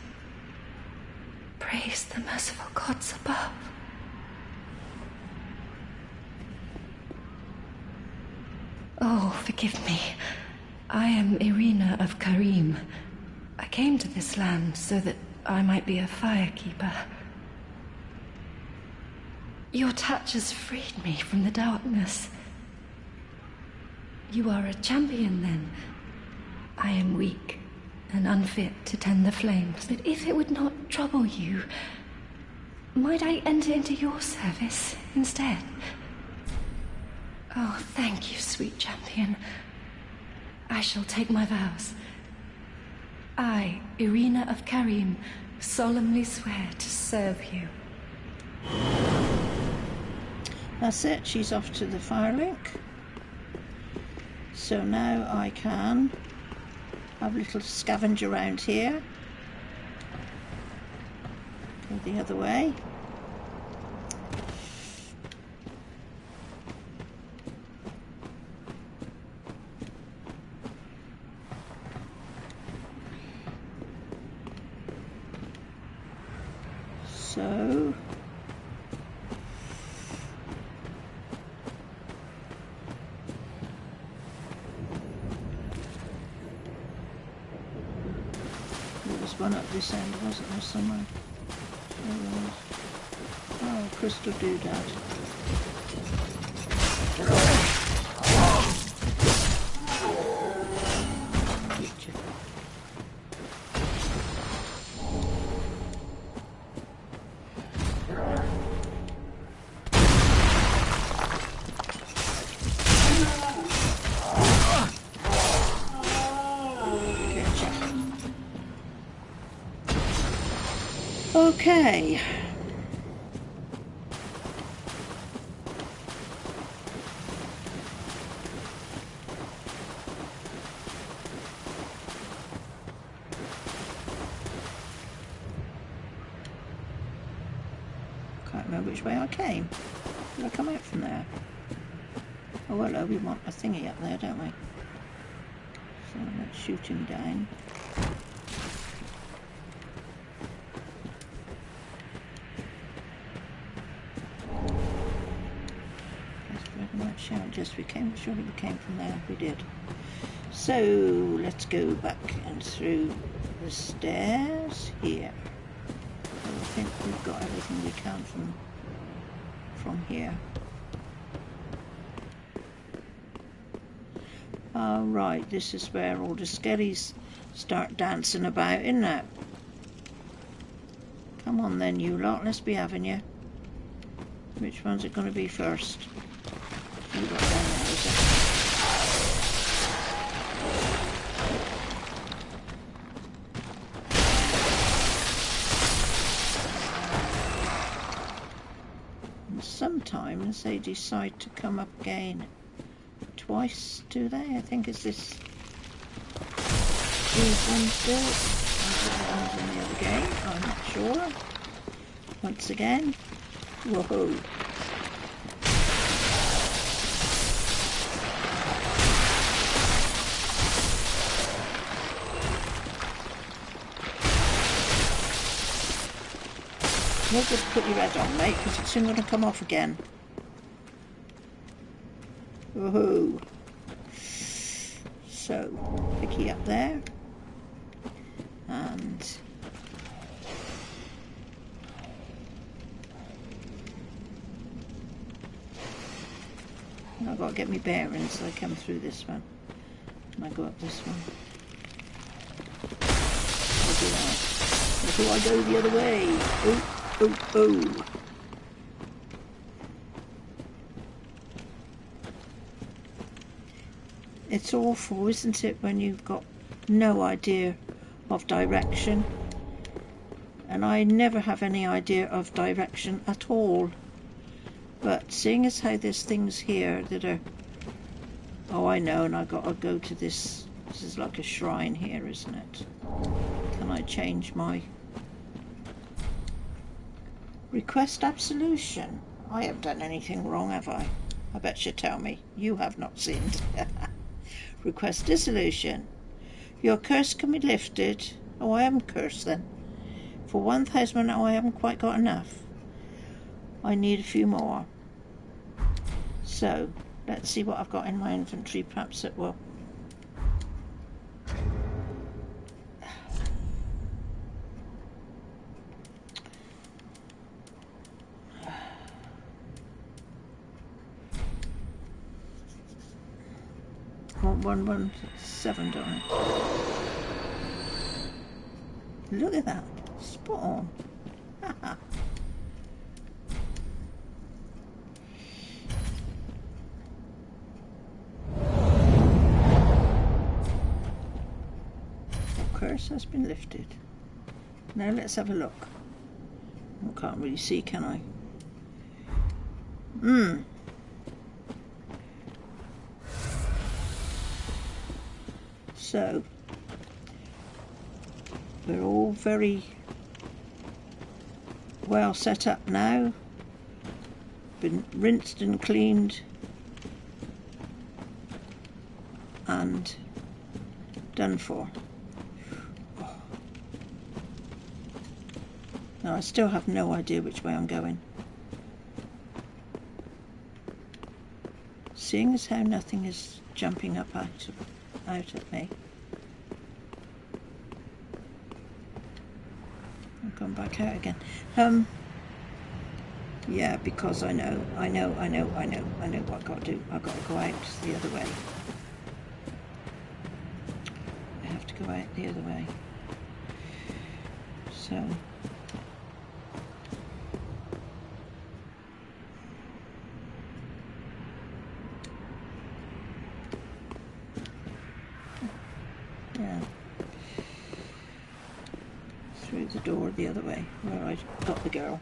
Praise the merciful gods above. Oh, forgive me. I am Irina of Karim. I came to this land so that I might be a firekeeper. Your touch has freed me from the darkness. You are a champion, then. I am weak and unfit to tend the flames, but if it would not trouble you, might I enter into your service instead? Oh, thank you, sweet champion. I shall take my vows. I, Irina of Karim, solemnly swear to serve you. That's it, she's off to the fire link. So now I can have a little scavenge around here. Go the other way. So there was one up this end, wasn't there, somewhere? Oh, crystal doodad. Okay. Can't remember which way I came. Did I come out from there? Oh hello, we want a thingy up there, don't we? So let's shoot him down. guess we came, surely we came from there. We did. So let's go back and through the stairs here. I think we've got everything we can from here. Oh, right, this is where all the skellies start dancing about, isn't it? Come on then, you lot, let's be having you. Which one's it going to be first? You got down there, is it? And sometimes they decide to come up again. Twice, do they? I think it's this. These ones do. One's in the other game. I'm not sure. Once again. Whoa. No good put your head on, mate, because it's soon going to come off again. Woohoo! So, picky up there, and I've got to get me bearings so I come through this one, and I go up this one. I'll do that. Before I go the other way. Oh, oh, oh. It's awful, isn't it, when you've got no idea of direction? And I never have any idea of direction at all. But seeing as how there's things here that are... Oh, I know, and I've got to go to this... This is like a shrine here, isn't it? Can I change my... Request absolution? I haven't done anything wrong, have I? I bet you tell me. You have not sinned. Request dissolution. Your curse can be lifted. Oh, I am cursed then. For 1,000 now, I haven't quite got enough. I need a few more. So, let's see what I've got in my inventory. Perhaps it will. I want 117, don't I? Look at that. Spot on. Haha. Curse has been lifted. Now let's have a look. I can't really see, can I? So we're all very well set up now. Been rinsed and cleaned and done for. Now I still have no idea which way I'm going. Seeing as how nothing is jumping up out at me. I've gone back out again. Yeah, because I know what I've got to do. I've got to go out the other way. I have to go out the other way. So yeah, through the door the other way where I got the girl.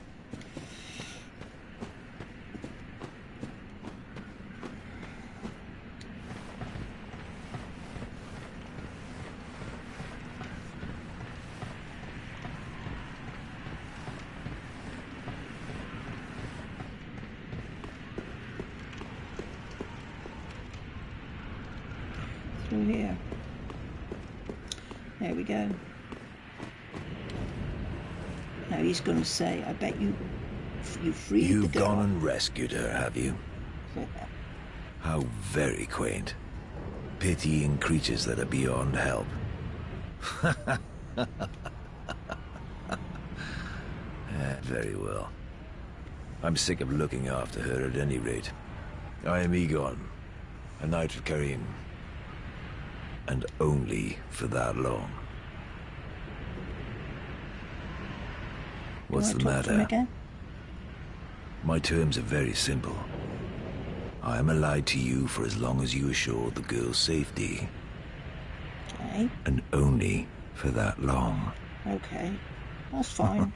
Through here. There we go. Now he's going to say, I bet you freed the girl. You've gone and rescued her, have you? How very quaint. Pitying creatures that are beyond help. Very well. I'm sick of looking after her at any rate. I am Egon, a knight of Karim. And only for that long. What's the matter? My terms are very simple. I am allied to you for as long as you assure the girl's safety. Okay. And only for that long. Okay, that's fine.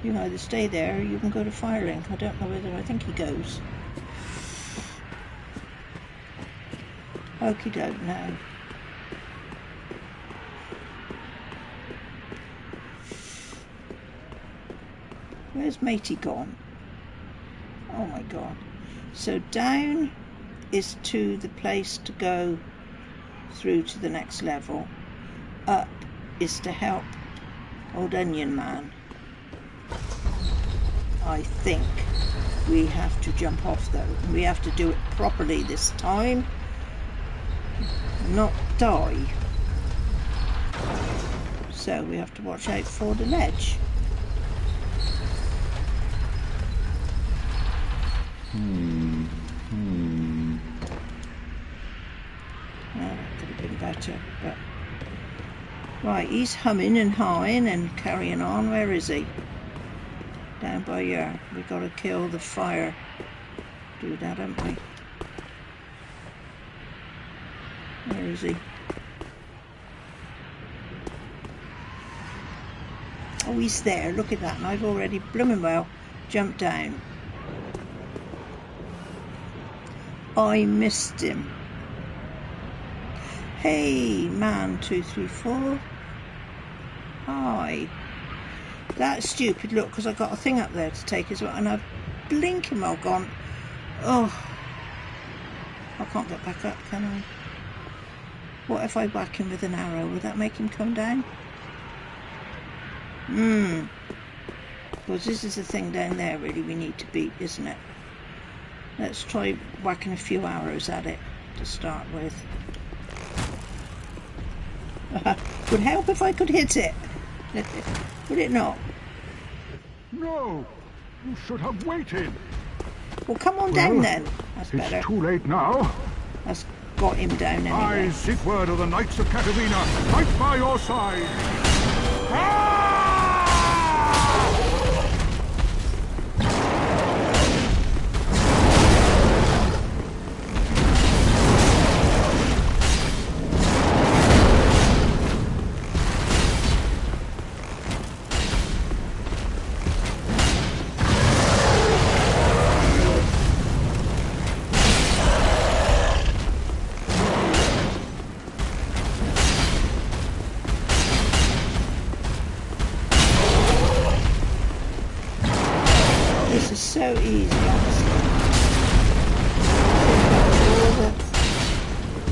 You can either stay there or you can go to Firelink. I don't know whether, I think he goes. Okie doke now. Where's Matey gone? Oh my god. So down is to the place to go through to the next level. Up is to help Old Onion Man. I think we have to jump off though. We have to do it properly this time. Not die. So we have to watch out for the ledge. Well, that could have been better, but... Right, he's humming and hawing and carrying on. Where is he? Down by here. We got to kill the fire. Do that, haven't we? Where is he? Oh, he's there. Look at that. And I've already blooming well jumped down. I missed him. Hey, man 234. Hi. That's stupid, look, because I've got a thing up there to take as well, and I've blinking well gone. Oh, I can't get back up, can I? What if I whack him with an arrow? Will that make him come down? Because this is the thing down there really we need to beat, isn't it? Let's try whacking a few arrows at it to start with. Would help if I could hit it. Would it not? No! You should have waited! Well, come on down then. That's better. It's too late now. That's got him down anyway. I, Sigurd of the Knights of Katarina, fight by your side! Ah! So easy, honestly. All the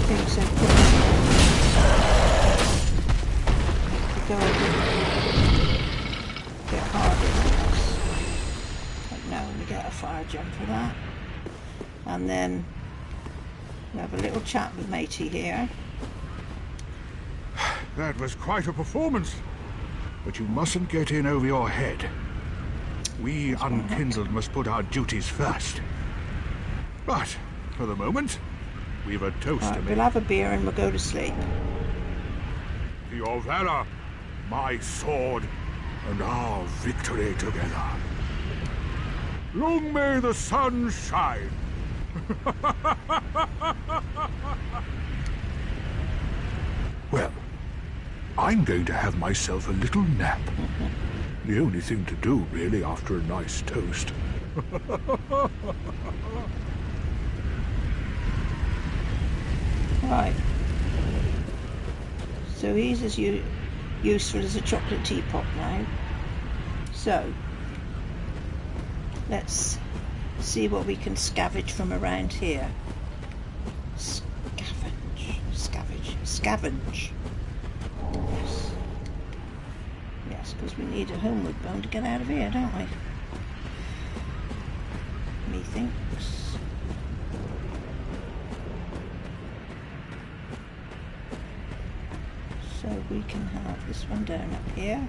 things I put in to go a bit harder than this. Like now we get a fire jump for that. And then we have a little chat with Matey here. That was quite a performance. But you mustn't get in over your head. We unkindled must put our duties first. But, for the moment, we've a toast to make. We'll have a beer and we'll go to sleep. To your valor, my sword, and our victory together. Long may the sun shine. Well, I'm going to have myself a little nap. The only thing to do, really, after a nice toast. Right. So he's as useful as a chocolate teapot now. So, let's see what we can scavenge from around here. Scavenge. Yes, because we need a homeward bone to get out of here, don't we? methinks. So we can have this one down up here.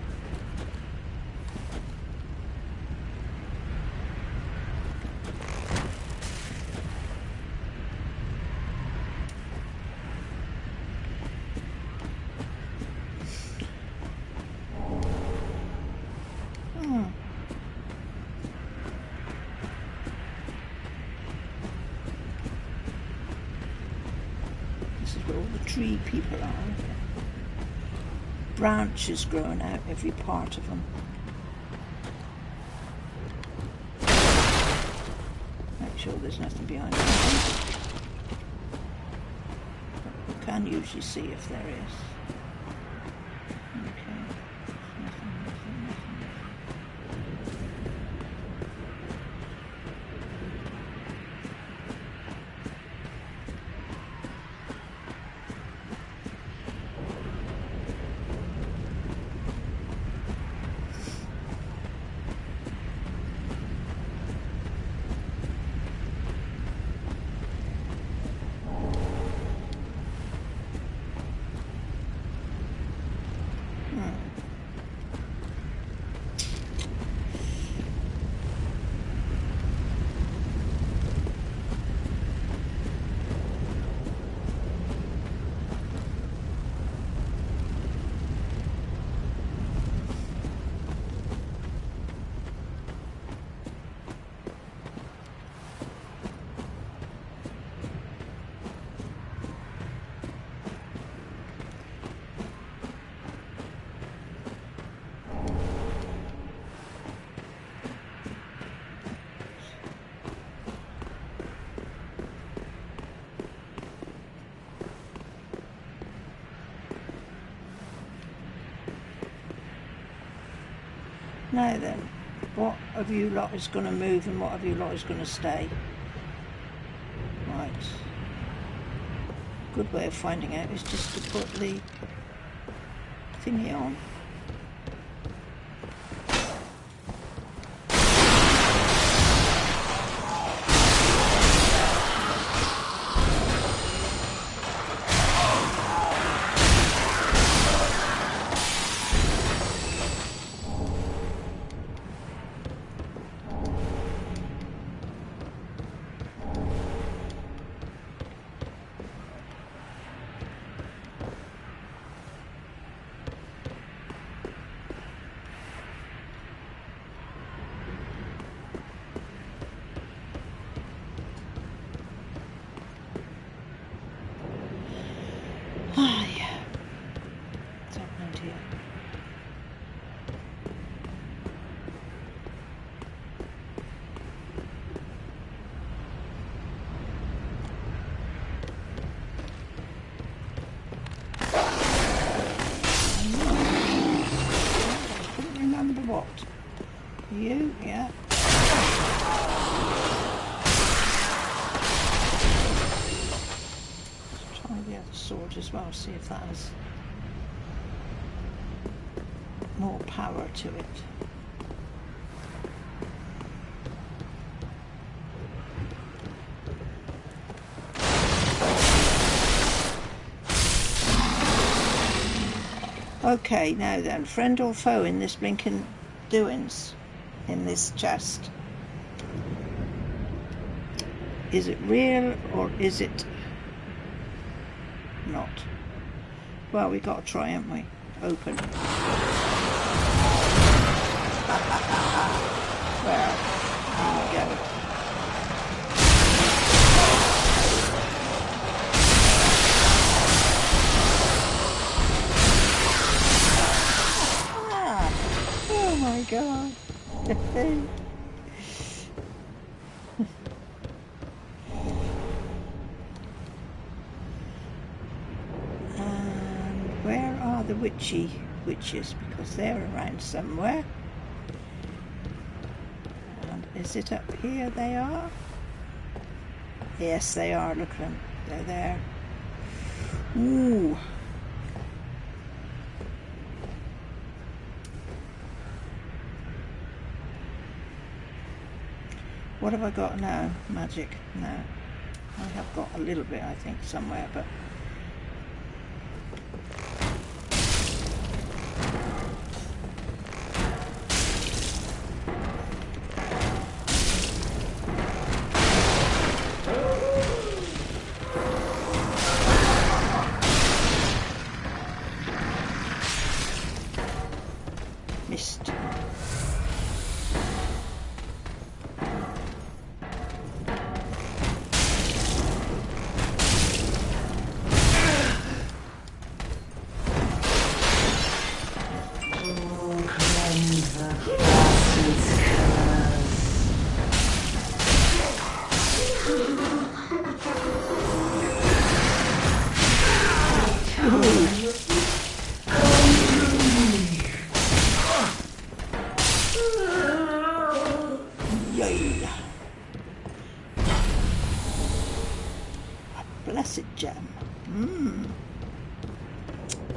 Tree people are. Branches growing out every part of them. Make sure there's nothing behind them. You can usually see if there is. Okay. Nothing. Now then, what of you lot is going to move and what of you lot is going to stay? Right. Good way of finding out is just to put the thingy on. Ah, yeah. What's happened here? I couldn't remember what. You? Yeah. Sword as well, see if that has more power to it. Okay, now then, friend or foe in this blinking doings in this chest? Is it real or is it not? Well, we got to try, haven't we? Open. Well, here we go. Ah! Oh my god. The witches, because they're around somewhere. And is it up here they are? Yes, they are. Look at them. They're there. Ooh. What have I got now? Magic? No. I have got a little bit, I think, somewhere, but... missed. Yay! A blessed gem.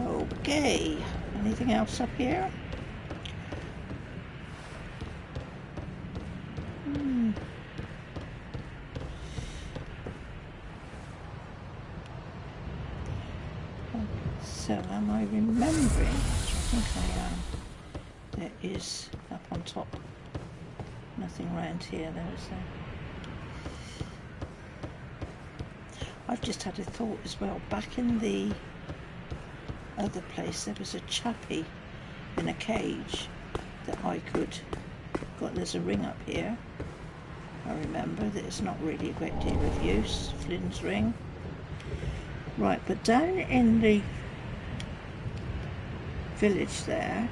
Okay. Anything else up here? So, am I remembering? Which I think I am. There is up on top. Nothing around here, there is there. I've just had a thought as well. Back in the other place, there was a chappie in a cage that I could. There's a ring up here. I remember that it's not really a great deal of use. Flynn's ring. Right, but down in the village there,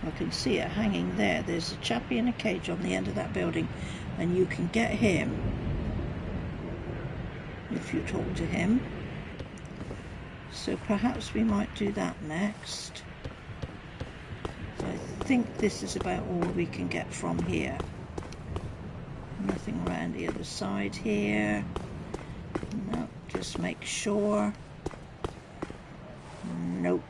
I can see it hanging there. There's a chappie in a cage on the end of that building, and you can get him if you talk to him. So perhaps we might do that next. So I think this is about all we can get from here. Nothing around the other side here. No, just make sure. Nope.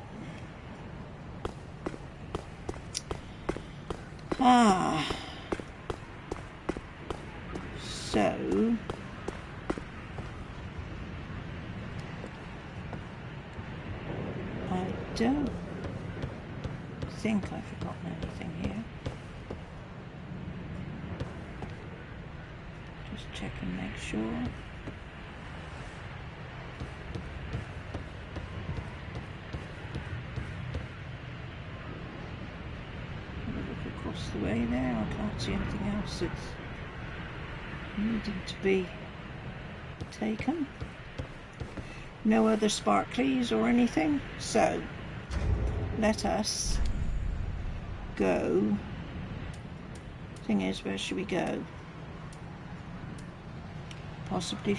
So I don't think I've forgotten anything here. Just check and make sure. The way there, I can't see anything else that's needing to be taken. No other sparklies or anything, so let us go. Thing is, where should we go? Possibly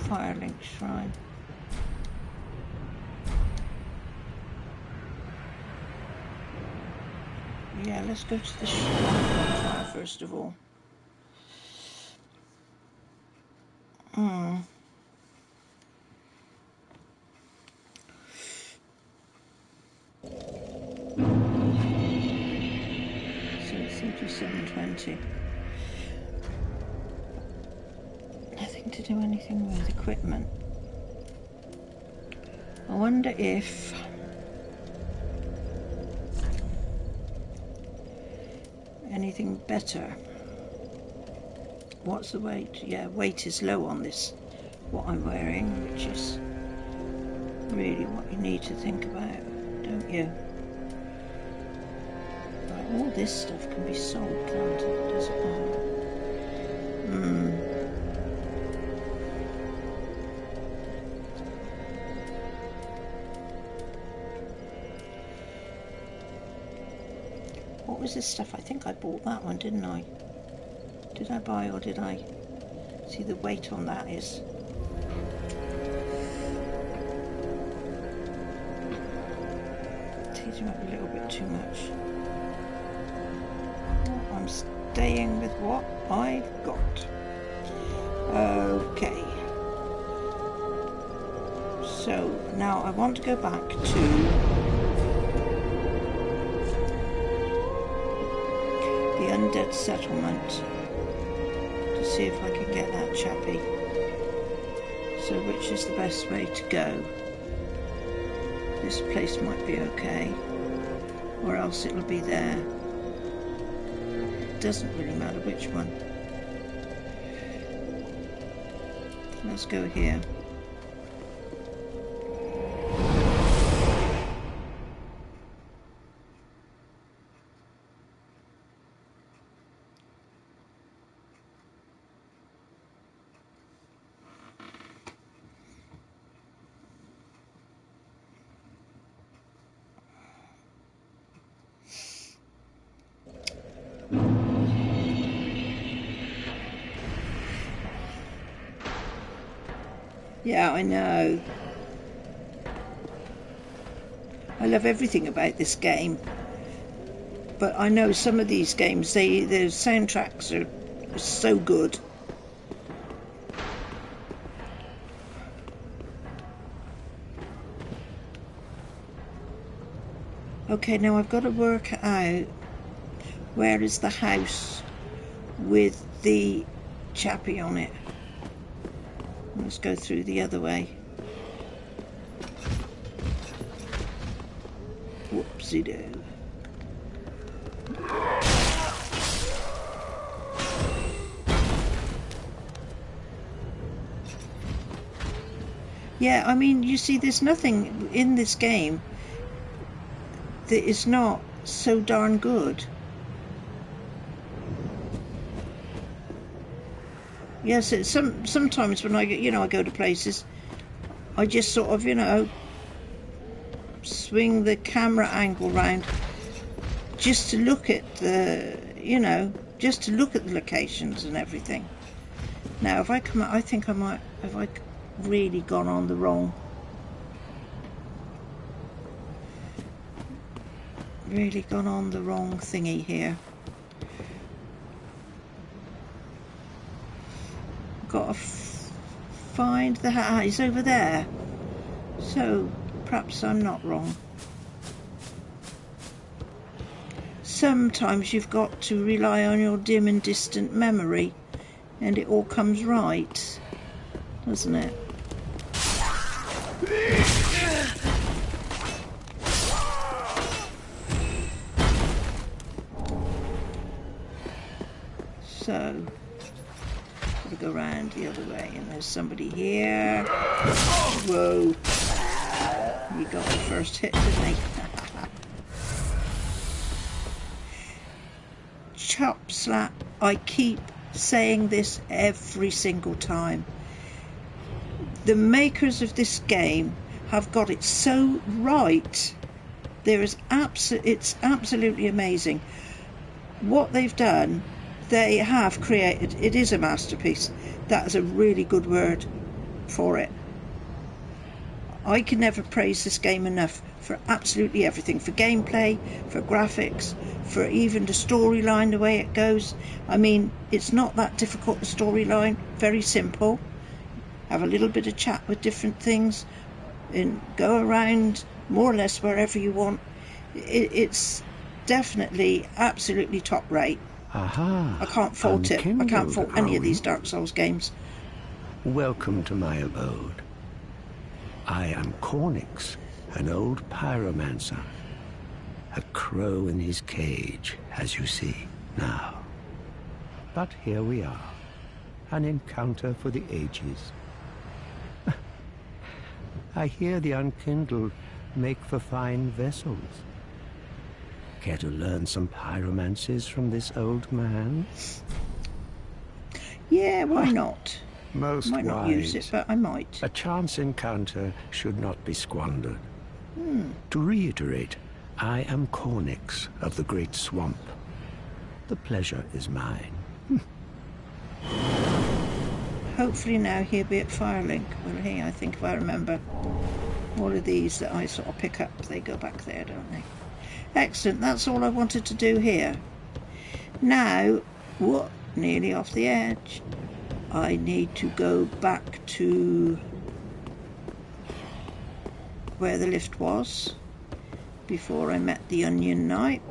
Firelink Shrine. Yeah, let's go to the shrine first of all. So it's 3720. Nothing to do anything with equipment. I wonder if anything better. What's the weight? Yeah, weight is low on this, what I'm wearing, which is really what you need to think about, don't you? Right, all this stuff can be sold, can't it? Does it not? What was this stuff? I think I bought that one, didn't I? Did I buy or did I? See, the weight on that is... Teasing up a little bit too much. I'm staying with what I've got. Okay. So, now I want to go back to... the dead settlement to see if I can get that chappie. So which is the best way to go? This place might be okay, or else it'll be there. It doesn't really matter which one. Let's go here. Yeah, I know. I love everything about this game, but I know some of these games, their soundtracks are so good. Okay, now I've got to work out where is the house with the chappie on it. Let's go through the other way. Whoopsie-doo. Yeah, I mean, you see, there's nothing in this game that is not so darn good. Yes, it's sometimes when I go to places, I just sort of, swing the camera angle round just to look at the, just to look at the locations and everything. Now, if I come out, I think I might, have I really gone on the wrong, thingy here. Got to find the hat. It's over there, so perhaps I'm not wrong. Sometimes you've got to rely on your dim and distant memory, and it all comes right, doesn't it? So go around the other way, and there's somebody here. Whoa, he got the first hit, didn't he? Chop slap. I keep saying this every single time. The makers of this game have got it so right. It's absolutely amazing what they've done. They have created, it is a masterpiece. That is a really good word for it. I can never praise this game enough for absolutely everything. For gameplay, for graphics, for even the storyline, the way it goes. I mean, it's not that difficult, the storyline. Very simple. Have a little bit of chat with different things and go around more or less wherever you want. It's definitely absolutely top rate. Aha! I can't fault it. I can't fault any of these Dark Souls games. Welcome to my abode. I am Cornix, an old pyromancer. A crow in his cage, as you see now. But here we are. An encounter for the ages. I hear the unkindled make for fine vessels. Care to learn some pyromancies from this old man? Yeah, why not? Most might not use it, but I might. A chance encounter should not be squandered. To reiterate, I am Cornix of the Great Swamp. The pleasure is mine. Hopefully now he'll be at Firelink, will he? I think if I remember. All of these that I sort of pick up, they go back there, don't they? Excellent, that's all I wanted to do here. Now, what? Nearly off the edge. I need to go back to where the lift was before I met the Onion Knight.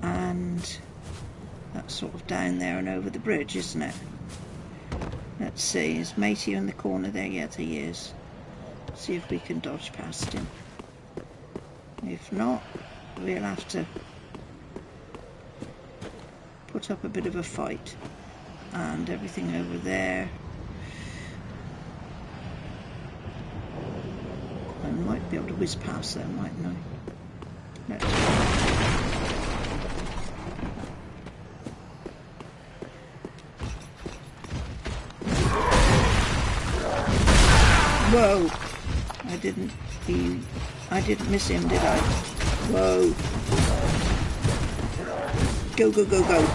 And sort of down there and over the bridge, isn't it? Let's see, is Matey in the corner there? Yes, he is. See if we can dodge past him. If not, we'll have to put up a bit of a fight. And everything over there. I might be able to whiz past there, mightn't I? Let's go. Whoa! I didn't miss him, did I? Whoa! Go, go, go, go!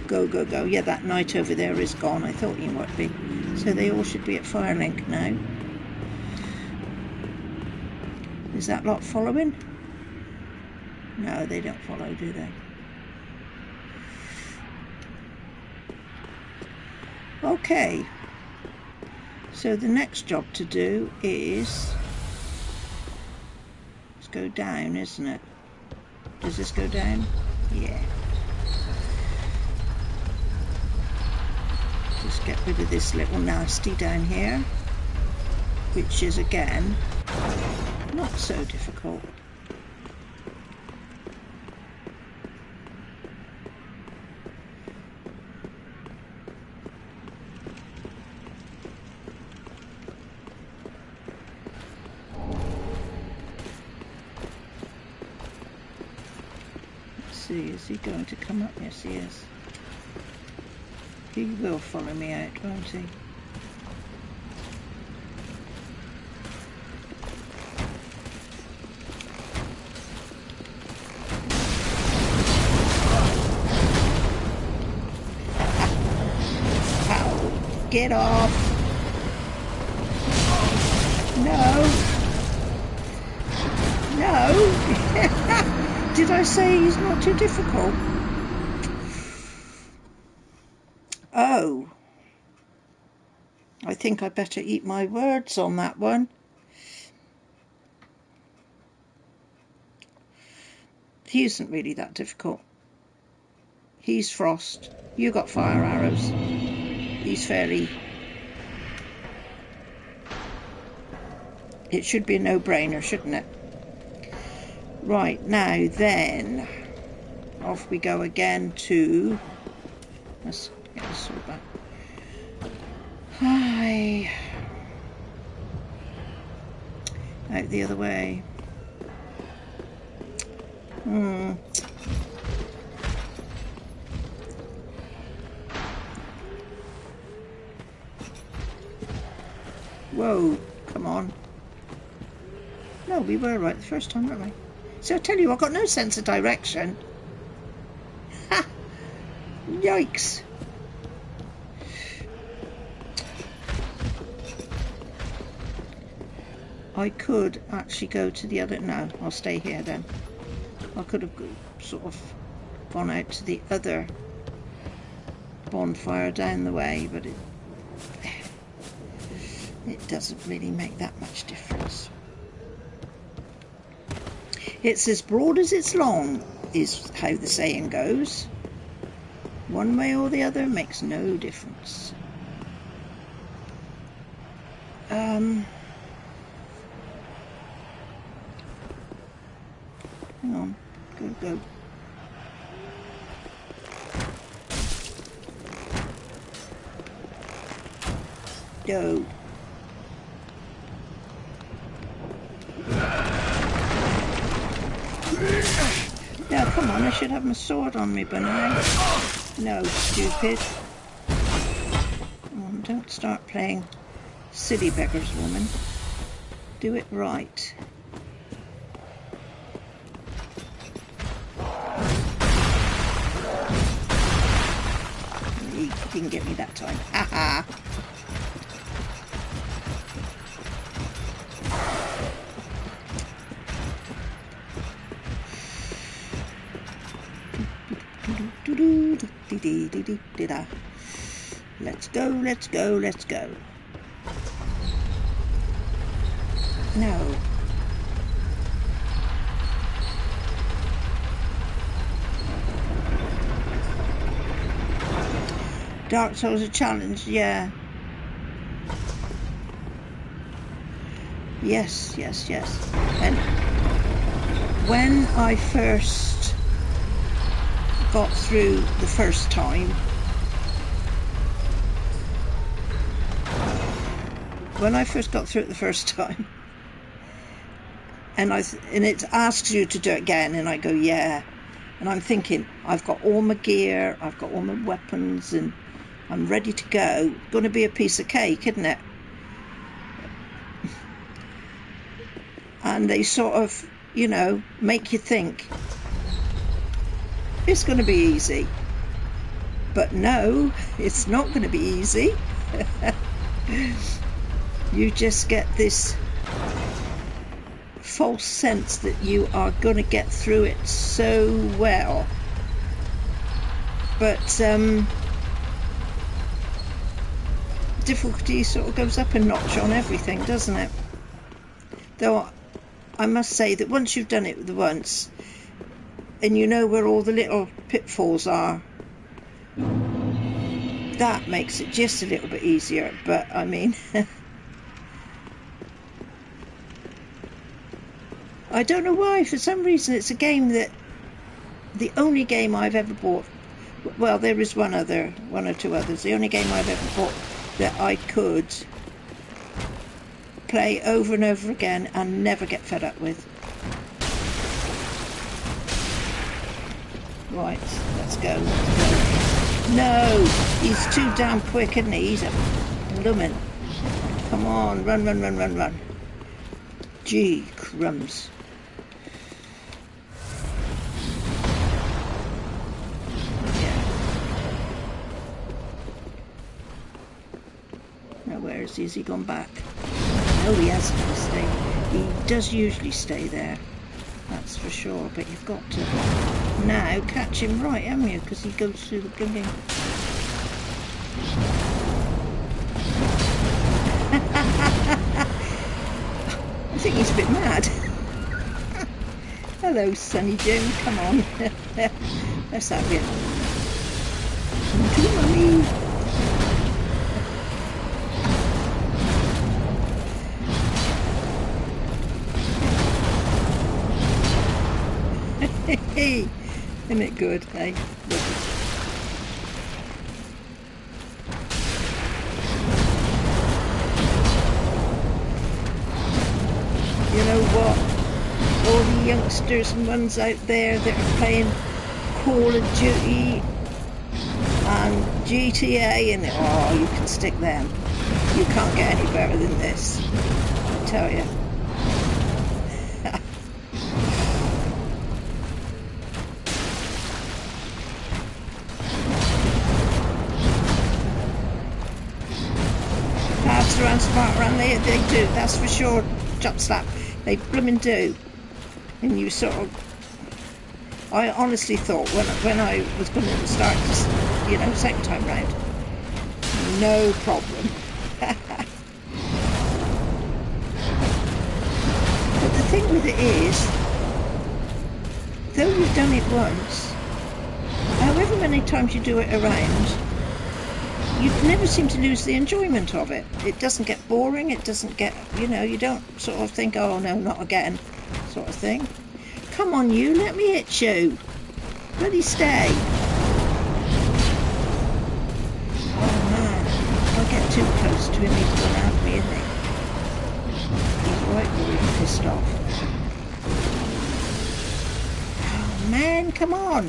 Go, go, go. Yeah, that knight over there is gone. I thought he might be. So they all should be at Firelink now. Is that lot following? No, they don't follow, do they? Okay. So the next job to do is... let's go down, isn't it? Does this go down? Yeah. Just get rid of this little nasty down here, which is again not so difficult. Let's see, is he going to come up? Yes, he is. He will follow me out, won't he? Ow! Get off! No! No! Did I say he's not too difficult? Oh, I think I better eat my words on that one. He isn't really that difficult. He's frost. You got fire arrows. He's fairly... it should be a no-brainer, shouldn't it? Right, now then, off we go again to... let's get the sword back. Hi. Out the other way. Whoa, come on. No, we were right the first time, weren't we? So I tell you, I've got no sense of direction. Ha! Yikes. I could actually go to the other... no, I'll stay here then. I could have sort of gone out to the other bonfire down the way, but it doesn't really make that much difference. It's as broad as it's long, is how the saying goes. One way or the other makes no difference. Hang on, go. Go. Now, come on, I should have my sword on me by now. No, stupid. Come on, don't start playing silly beggars, woman. Do it right. He didn't get me that time. Ha ha! Let's go, let's go, let's go. No. Dark Souls a challenge, yeah. Yes. And when I first got through the first time, and it asks you to do it again, and I go, yeah. And I'm thinking, I've got all my gear, I've got all my weapons, and I'm ready to go. Going to be a piece of cake, isn't it? And they sort of, you know, make you think it's going to be easy. But no, it's not going to be easy. You just get this false sense that you are going to get through it so well. But difficulty sort of goes up a notch on everything, doesn't it? Though I must say that once you've done it once and you know where all the little pitfalls are, that makes it just a little bit easier. But I mean I don't know why, for some reason it's a game that, the only game I've ever bought, well, there is one or two others, the only game I've ever bought that I could play over and over again and never get fed up with. Right, let's go. No, he's too damn quick, isn't he? He's a bloomin'. Come on, run. Gee, crumbs. Where is he? Has he gone back? No, he hasn't. He does usually stay there, that's for sure. But you've got to now catch him right, haven't you? Because he goes through the blinking. I think he's a bit mad. Hello, Sonny Jim. Come on, let's have you. Come to mummy. Isn't it good, eh? You know what? All the youngsters and ones out there that are playing Call of Duty and GTA, and oh, you can stick them. You can't get any better than this, I tell you. Smart around there, they do, that's for sure. Chop slap, they bloomin' do. And you sort of, I honestly thought when I was going to start this, you know, second time round, no problem. But the thing with it is, though you've done it once, however many times you do it around, you never seem to lose the enjoyment of it. It doesn't get boring, it doesn't get, you know, you don't sort of think, oh no, not again, sort of thing. Come on you, let me hit you. Bloody stay. Oh man, if I get too close to him, he's going to have me, isn't he? He's right really pissed off. Oh man, come on.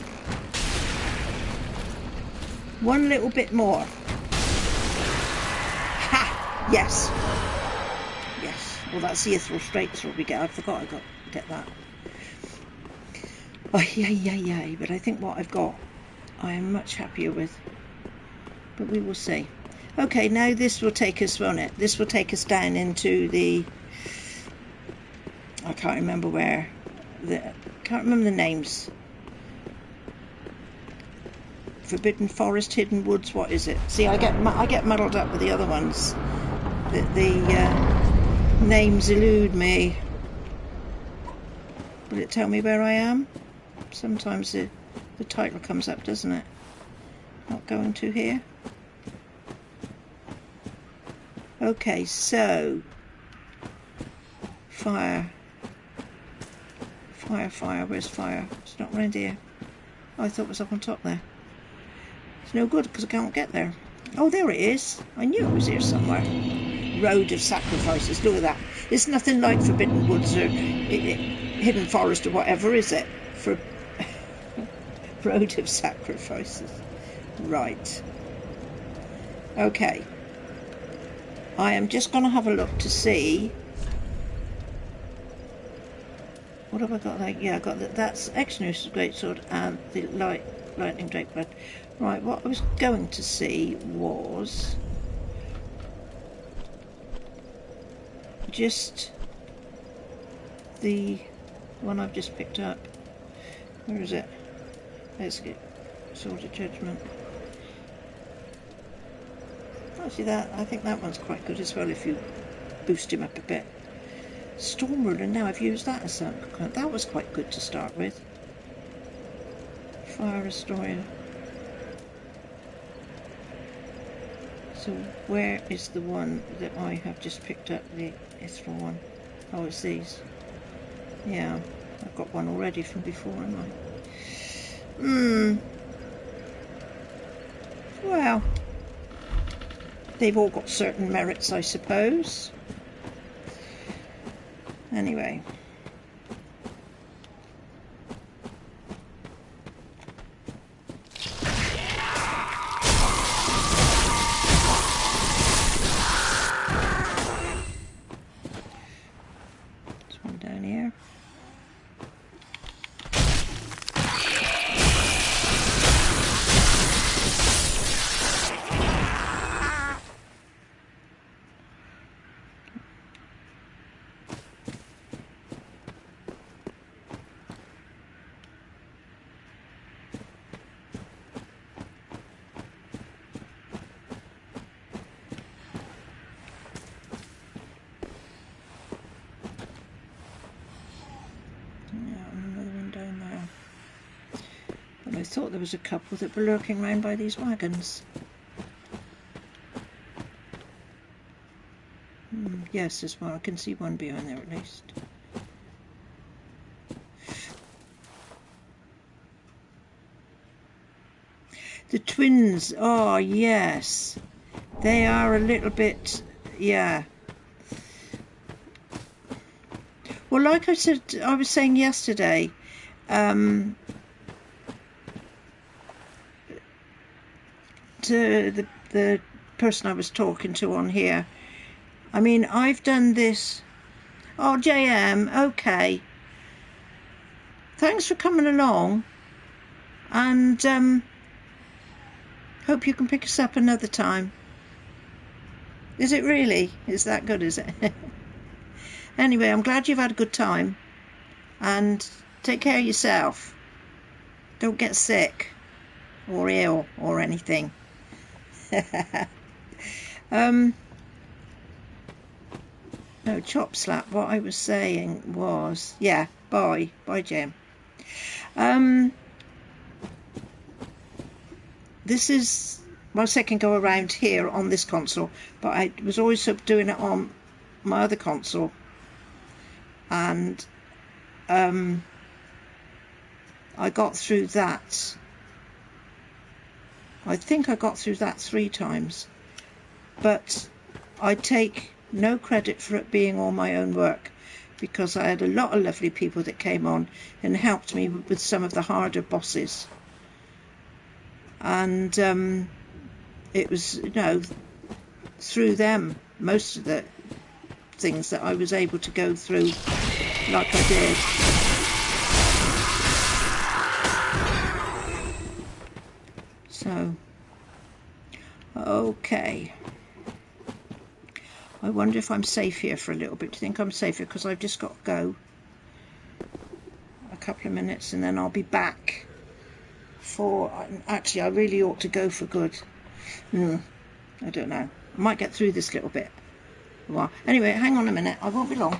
One little bit more. Yes. Well, that's the straight throw we get. I forgot I got to get that. Oh, yay. But I think what I've got, I am much happier with. But we will see. Okay, now this will take us, won't it? This will take us down into the... I can't remember where. Can't remember the names. Forbidden Forest, Hidden Woods, what is it? See, I get muddled up with the other ones. The names elude me. Will it tell me where I am? Sometimes the title comes up, doesn't it? Not going to here. Okay, so fire. Fire, where's fire? It's not around here. Oh, I thought it was up on top there. It's no good because I can't get there. Oh, there it is. I knew it was here somewhere. Road of Sacrifices. Look at that. It's nothing like Forbidden Woods or Hidden Forest or whatever, is it? For Road of Sacrifices. Right. Okay. I am just going to have a look to see. What have I got? Like, yeah, I got that. That's Exynos' greatsword and the lightning drake blood. Right. What I was going to see was just the one I've just picked up. Where is it? Let's get Sword of Judgment. Actually, I think that one's quite good as well if you boost him up a bit. Storm Ruler, now I've used that as a... That was quite good to start with. Fire Restorer. So where is the one that I have just picked up, the Ethereal one? Oh, it's these. Yeah, I've got one already from before, haven't I? Well, they've all got certain merits, I suppose. Anyway. There's one down here. I thought there was a couple that were lurking around by these wagons. Yes, as well. I can see one behind there at least. The twins. Oh, yes. They are a little bit... Yeah. Well, like I said, I was saying yesterday... to the person I was talking to on here. I mean, I've done this... Oh, JM, okay. Thanks for coming along. And hope you can pick us up another time. Is it really? Is that good, is it? Anyway, I'm glad you've had a good time. And take care of yourself. Don't get sick or ill or anything. No, chop slap. What I was saying was, yeah, bye Jim. This is my second go around here on this console, but I was always doing it on my other console, and I got through that. I think I got through that 3 times, but I take no credit for it being all my own work, because I had a lot of lovely people that came on and helped me with some of the harder bosses, and it was, you know, through them most of the things that I was able to go through like I did. So, okay. I wonder if I'm safe here for a little bit. Do you think I'm safe here? Because I've just got to go a couple of minutes and then I'll be back for... Actually, I really ought to go for good. I don't know. I might get through this little bit. Well, anyway, hang on a minute. I won't be long.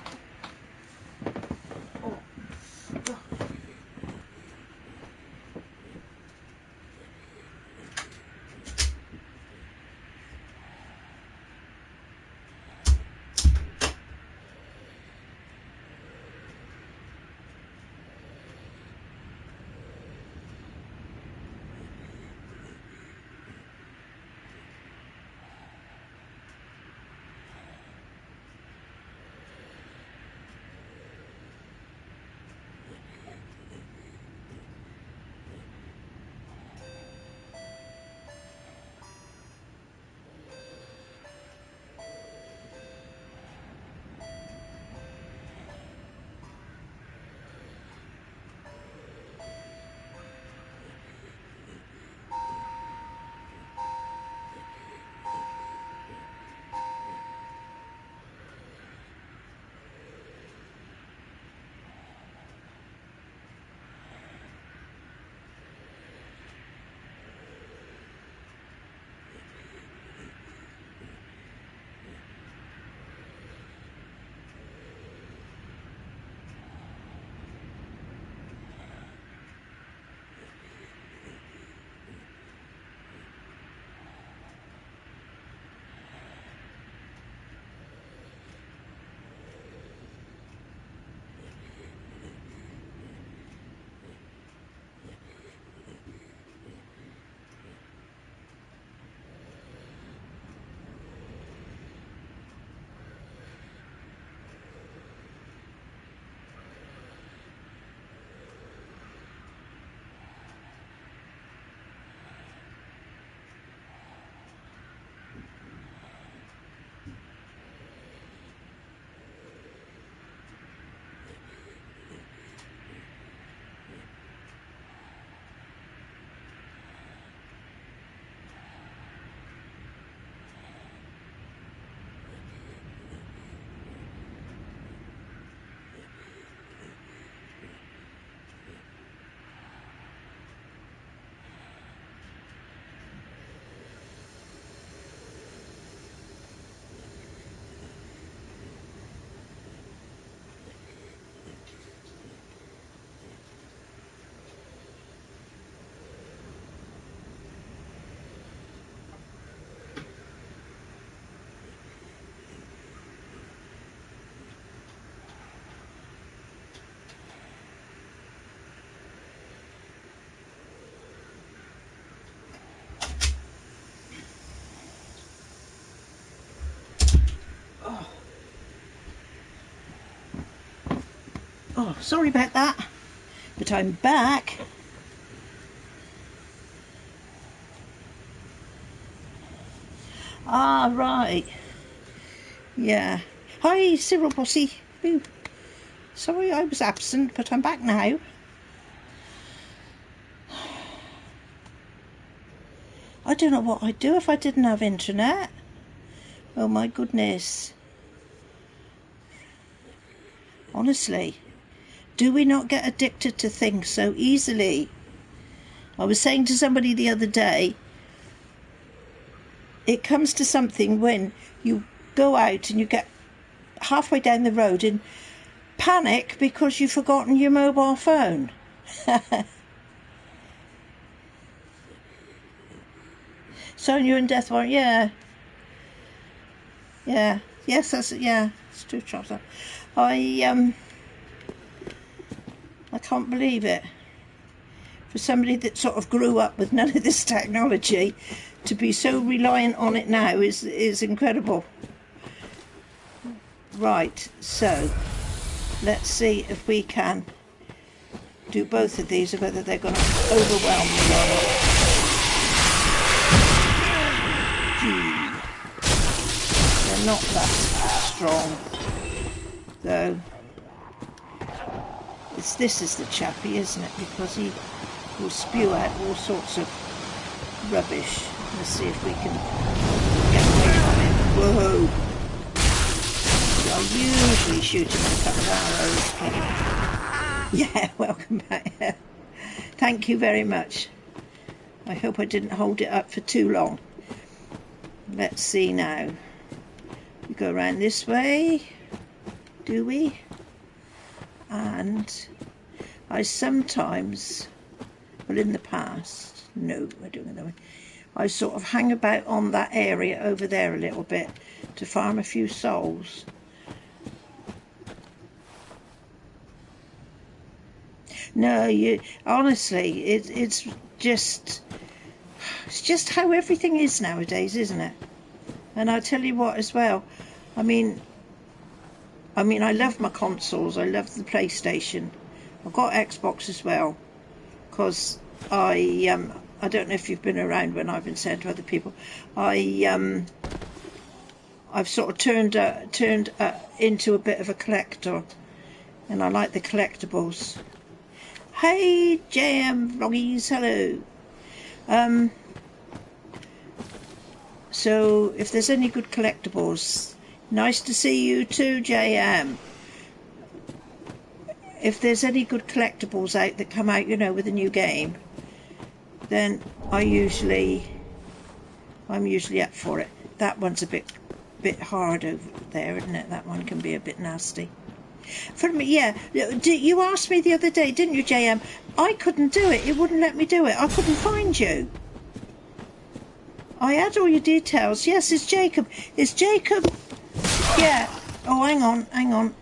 Oh, sorry about that. But I'm back. Ah, right. Yeah. Hi, Cyril Bossy. Ooh. Sorry I was absent, but I'm back now. I don't know what I'd do if I didn't have internet. Oh my goodness. Honestly, do we not get addicted to things so easily? I was saying to somebody the other day, it comes to something when you go out and you get halfway down the road and panic because you've forgotten your mobile phone. So you're in death warrant, yeah. Yeah. Yes, that's yeah, it's 2 chops up. I can't believe it. For somebody that sort of grew up with none of this technology, to be so reliant on it now is incredible. Right, so let's see if we can do both of these, or whether they're going to overwhelm me or not. Gee. They're not that strong, though. This is the chappy, isn't it? Because he will spew out all sorts of rubbish. Let's see if we can get away from him. Whoa! I usually shoot him with a couple of arrows. Yeah, welcome back. Thank you very much. I hope I didn't hold it up for too long. Let's see now. We go around this way, do we? And I sometimes, well, in the past, no, I don't go that way. I sort of hang about on that area over there a little bit to farm a few souls. No, you honestly, it's just how everything is nowadays, isn't it? And I tell you what, as well, I mean, I love my consoles. I love the PlayStation. I've got Xbox as well, because I don't know if you've been around when I've been saying to other people, I've sort of turned into a bit of a collector, and I like the collectibles. Hey, JM Vloggies, hello. So if there's any good collectibles, nice to see you too, JM. If there's any good collectibles out that come out, you know, with a new game, then I'm usually up for it. That one's a bit hard over there, isn't it? That one can be a bit nasty. For me, yeah. You asked me the other day, didn't you, JM? I couldn't do it. It wouldn't let me do it. I couldn't find you. I had all your details. Yes, it's Jacob. It's Jacob. Yeah. Oh, hang on.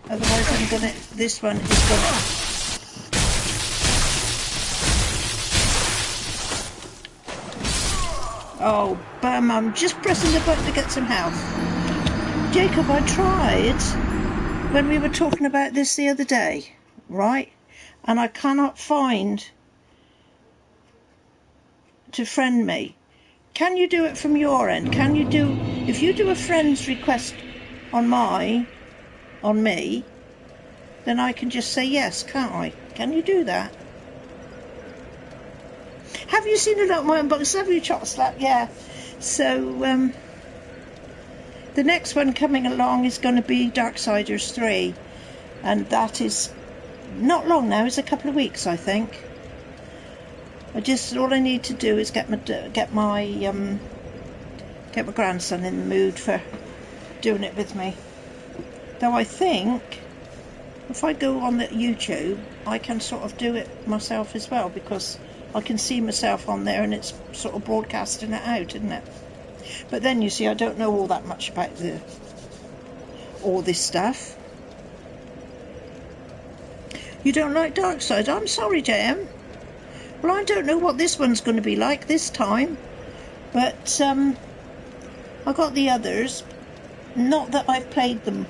Otherwise I'm gonna, this one is gonna... Oh, bum, I'm just pressing the button to get some health. Jacob, I tried when we were talking about this the other day, right? And I cannot find to friend me. Can you do it from your end? Can you do, if you do a friend's request on me, then I can just say yes, can't I? Can you do that? Have you seen a lot of my unboxings? Have you, Chop Slap? Yeah. So, the next one coming along is going to be Darksiders 3. And that is not long now. It's a couple of weeks, I think. All I need to do is get my grandson in the mood for doing it with me. Though I think if I go on the YouTube, I can sort of do it myself as well, because I can see myself on there and it's sort of broadcasting it out, isn't it? But then you see, I don't know all that much about all this stuff. You don't like Darkseid? I'm sorry, JM. Well, I don't know what this one's going to be like this time, but I got the others. Not that I've played them.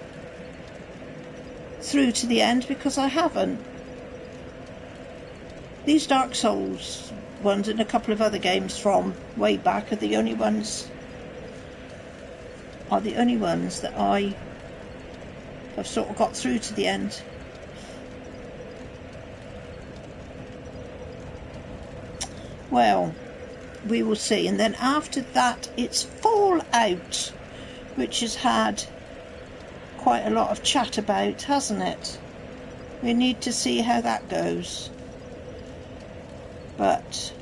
through to the end because I haven't. These Dark Souls ones and a couple of other games from way back are the only ones that I have sort of got through to the end. Well, we will see. And then after that it's Fallout, which has had quite a lot of chat about, hasn't it? We need to see how that goes. But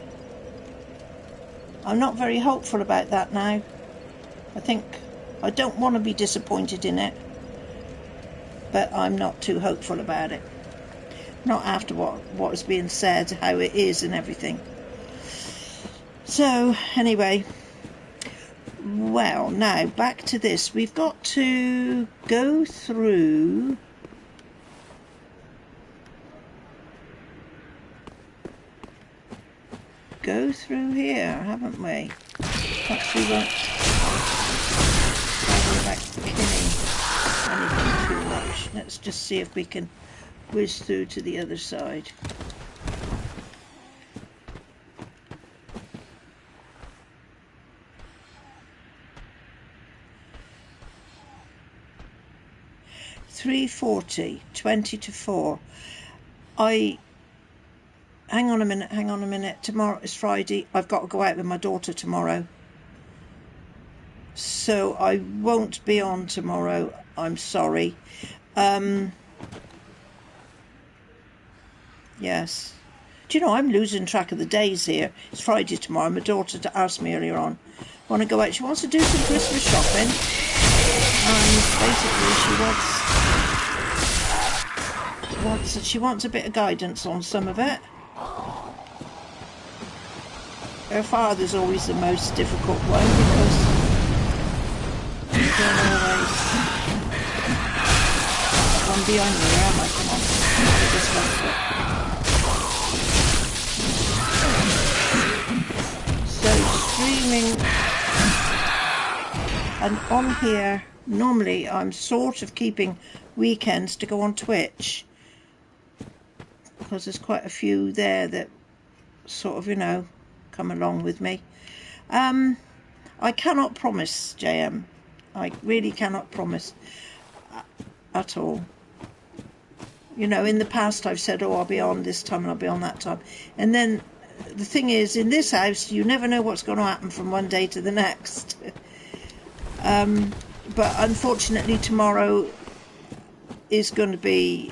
I'm not very hopeful about that now. I don't want to be disappointed in it, but I'm not too hopeful about it. Not after what is being said, how it is and everything. So, anyway, well, now back to this. We've got to go through here, haven't we? Perhaps we won't bother about killing anything too much. Let's just see if we can whiz through to the other side. $3:40, 20 to 4. Hang on a minute. Tomorrow is Friday. I've got to go out with my daughter tomorrow. So I won't be on tomorrow. I'm sorry. Yes. Do you know, I'm losing track of the days here. It's Friday tomorrow. My daughter asked me earlier on. Want to go out. She wants to do some Christmas shopping. And basically she wants a bit of guidance on some of it. Her father's always the most difficult one because you don't always... I'm behind me, where am I? Come on. This one. So streaming, and on here normally I'm sort of keeping weekends to go on Twitch because there's quite a few there that sort of, you know, come along with me. I cannot promise, JM. I really cannot promise at all. You know, in the past I've said, oh, I'll be on this time and I'll be on that time. And then the thing is, in this house, you never know what's going to happen from one day to the next. But unfortunately, tomorrow is going to be...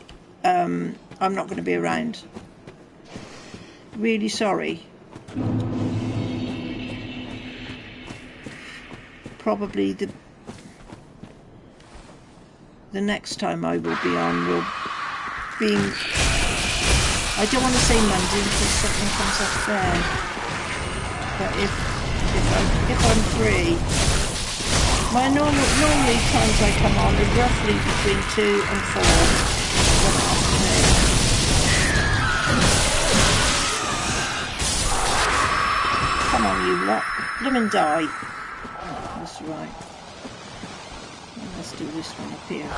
I'm not going to be around. Really sorry. Probably the next time I will be on will be... I don't want to say Monday because something comes up there. But if I'm free, my normally times I come on are roughly between 2 and 4 in the afternoon. Come on, you lot. Bloomin' die. That's right. Let's do this one up here.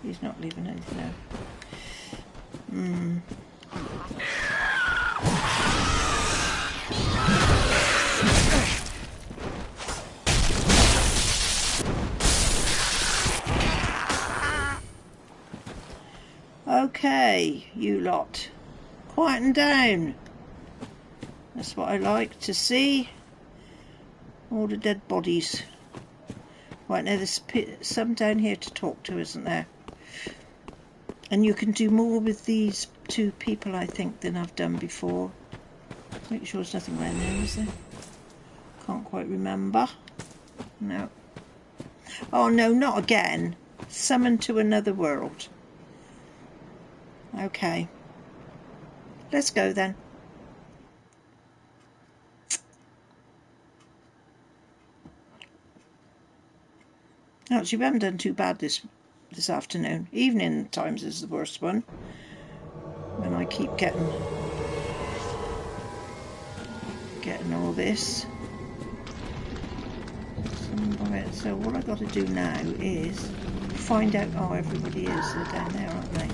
He's not leaving anything out. Okay, you lot. Quieten down. That's what I like to see. All the dead bodies. Right, now there's some down here to talk to, isn't there? And you can do more with these two people, I think, than I've done before. Make sure there's nothing around there, is there? Can't quite remember. No. Oh no, not again. Summon to another world. Okay. Let's go then. Actually, we haven't done too bad this afternoon. Evening times is the worst one. When I keep getting getting all this. So what I've got to do now is find out how everybody is. They're down there, aren't they?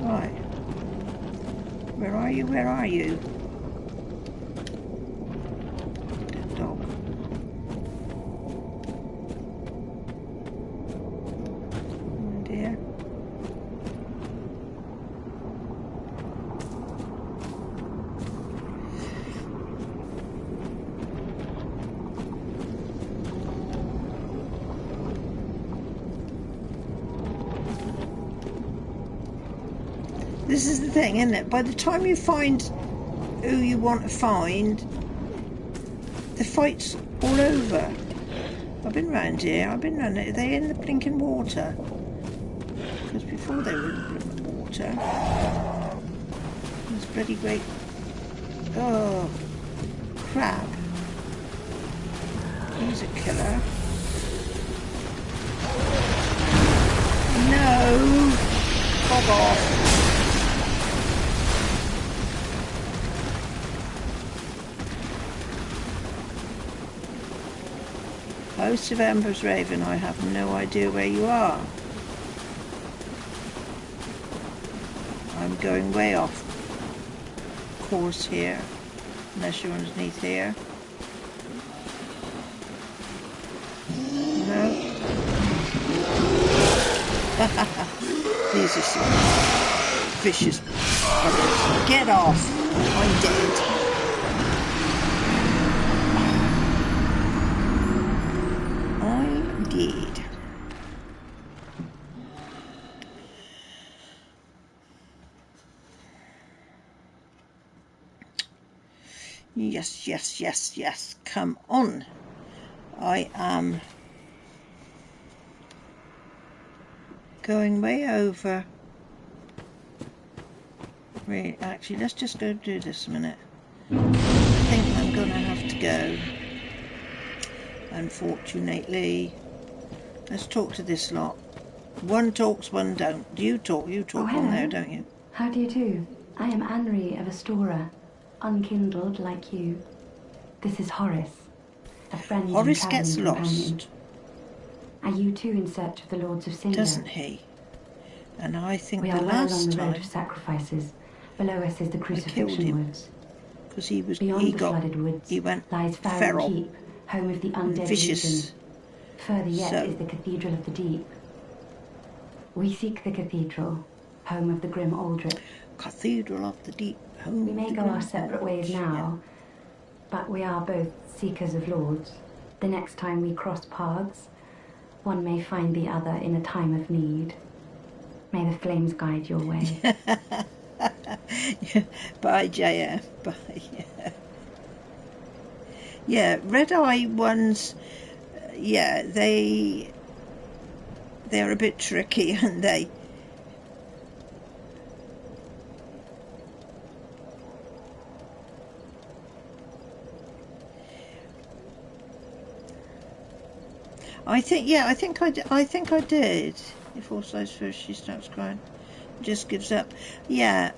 Right. Where are you? Where are you? Dead dog. Oh dear. This is the thing, isn't it? By the time you find who you want to find, the fight's all over. I've been round here. I've been round it. Are they in the blinking water? Because before they were in the blinking water, there's bloody great... Oh, crab. He's a killer. No! Bog off. Host of Ember's Raven, I have no idea where you are. I'm going way off course here, unless you're underneath here. No. These are some vicious buggers. Get off! I'm dead. Indeed. Yes, yes, yes, yes. Come on. I am going way over. Really, actually, let's just go do this a minute. I think I'm going to have to go. Unfortunately. Let's talk to this lot. One talks, one don't. You talk on there, don't you? How do you do? I am Anri of Astora, unkindled like you. This is Horace, a friend Horace and gets travelling lost. companion. Are you too in search of the Lords of Cinder? Doesn't he? And I think we the are well along last the road time of sacrifices. Below us is the Crucifixion Woods. because he was Beyond the flooded woods he went lies feral, Keep, home of the undead vicious. Legion. Further yet So- is the Cathedral of the Deep. We seek the cathedral, home of the grim Aldrich. Cathedral of the Deep. Home We of may the go Grim our separate ways Aldrich. now, but we are both seekers of lords. The next time we cross paths, one may find the other in a time of need. May the flames guide your way. Yeah. Bye, JF. Bye. Yeah, red eye ones. Yeah, they're a bit tricky, aren't they? I think I did. If all sides first, she stops crying. Just gives up. Yeah.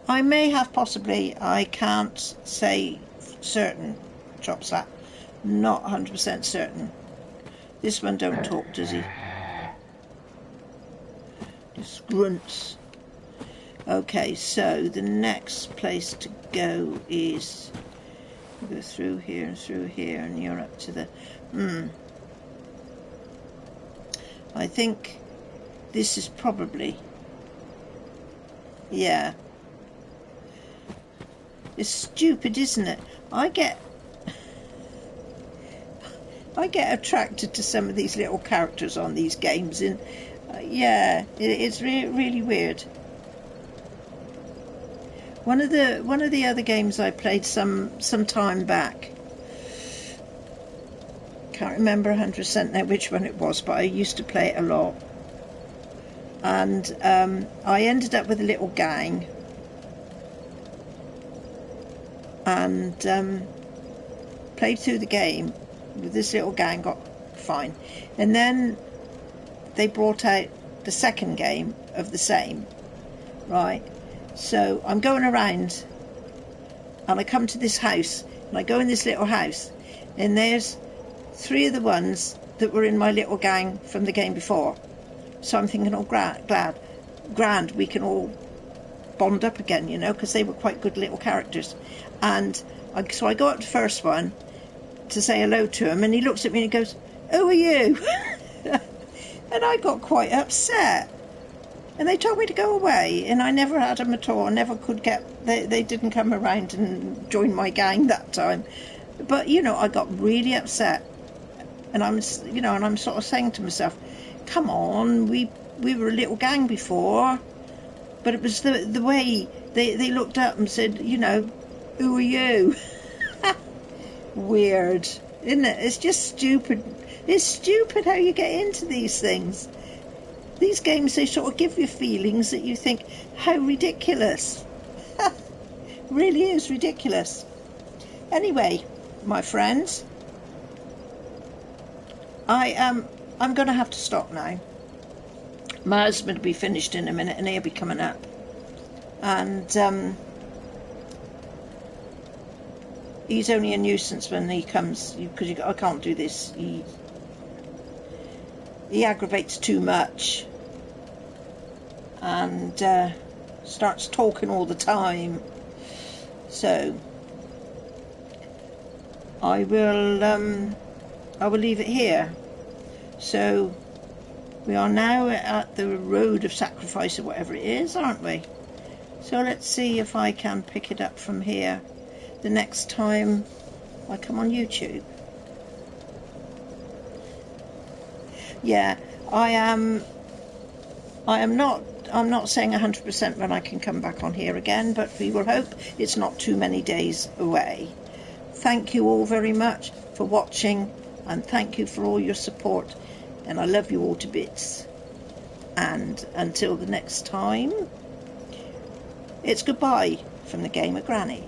I may have possibly. I can't say certain. Chop slap. Not 100% certain. This one don't talk, does he? Just grunts. Okay, so the next place to go is. Go through here and through here, and you're up to the... I think this is probably... Yeah. It's stupid, isn't it? I get attracted to some of these little characters on these games, and yeah, it's really weird. One of the other games I played some time back. Can't remember 100% now which one it was, but I used to play it a lot. and I ended up with a little gang, and played through the game with this little gang, got fine, and then they brought out the second game of the same, right? So I'm going around and I come to this house, and I go in this little house, and there's 3 of the ones that were in my little gang from the game before. So I'm thinking, oh, grand, we can all bond up again, you know, because they were quite good little characters. And so I go up to the first one to say hello to him, and he looks at me and he goes, "Who are you?" And I got quite upset. And they told me to go away, and I never had them at all. I never could get... They didn't come around and join my gang that time. But, you know, I got really upset. And I'm sort of saying to myself, come on, we were a little gang before. But it was the way they looked up and said, you know, "Who are you?" Weird, isn't it? It's just stupid. It's stupid how you get into these things. These games, they sort of give you feelings that you think, how ridiculous. Really is ridiculous. Anyway, my friends, I'm going to have to stop now. My husband will be finished in a minute, and he'll be coming up. And he's only a nuisance when he comes, because I can't do this. He aggravates too much, and starts talking all the time. So I will leave it here. So we are now at the road of sacrifice, or whatever it is, aren't we? So let's see if I can pick it up from here the next time I come on YouTube. Yeah, I'm not saying 100% when I can come back on here again, but we will hope it's not too many days away. Thank you all very much for watching, and thank you for all your support, and I love you all to bits. And until the next time, it's goodbye from the Gamer Granny.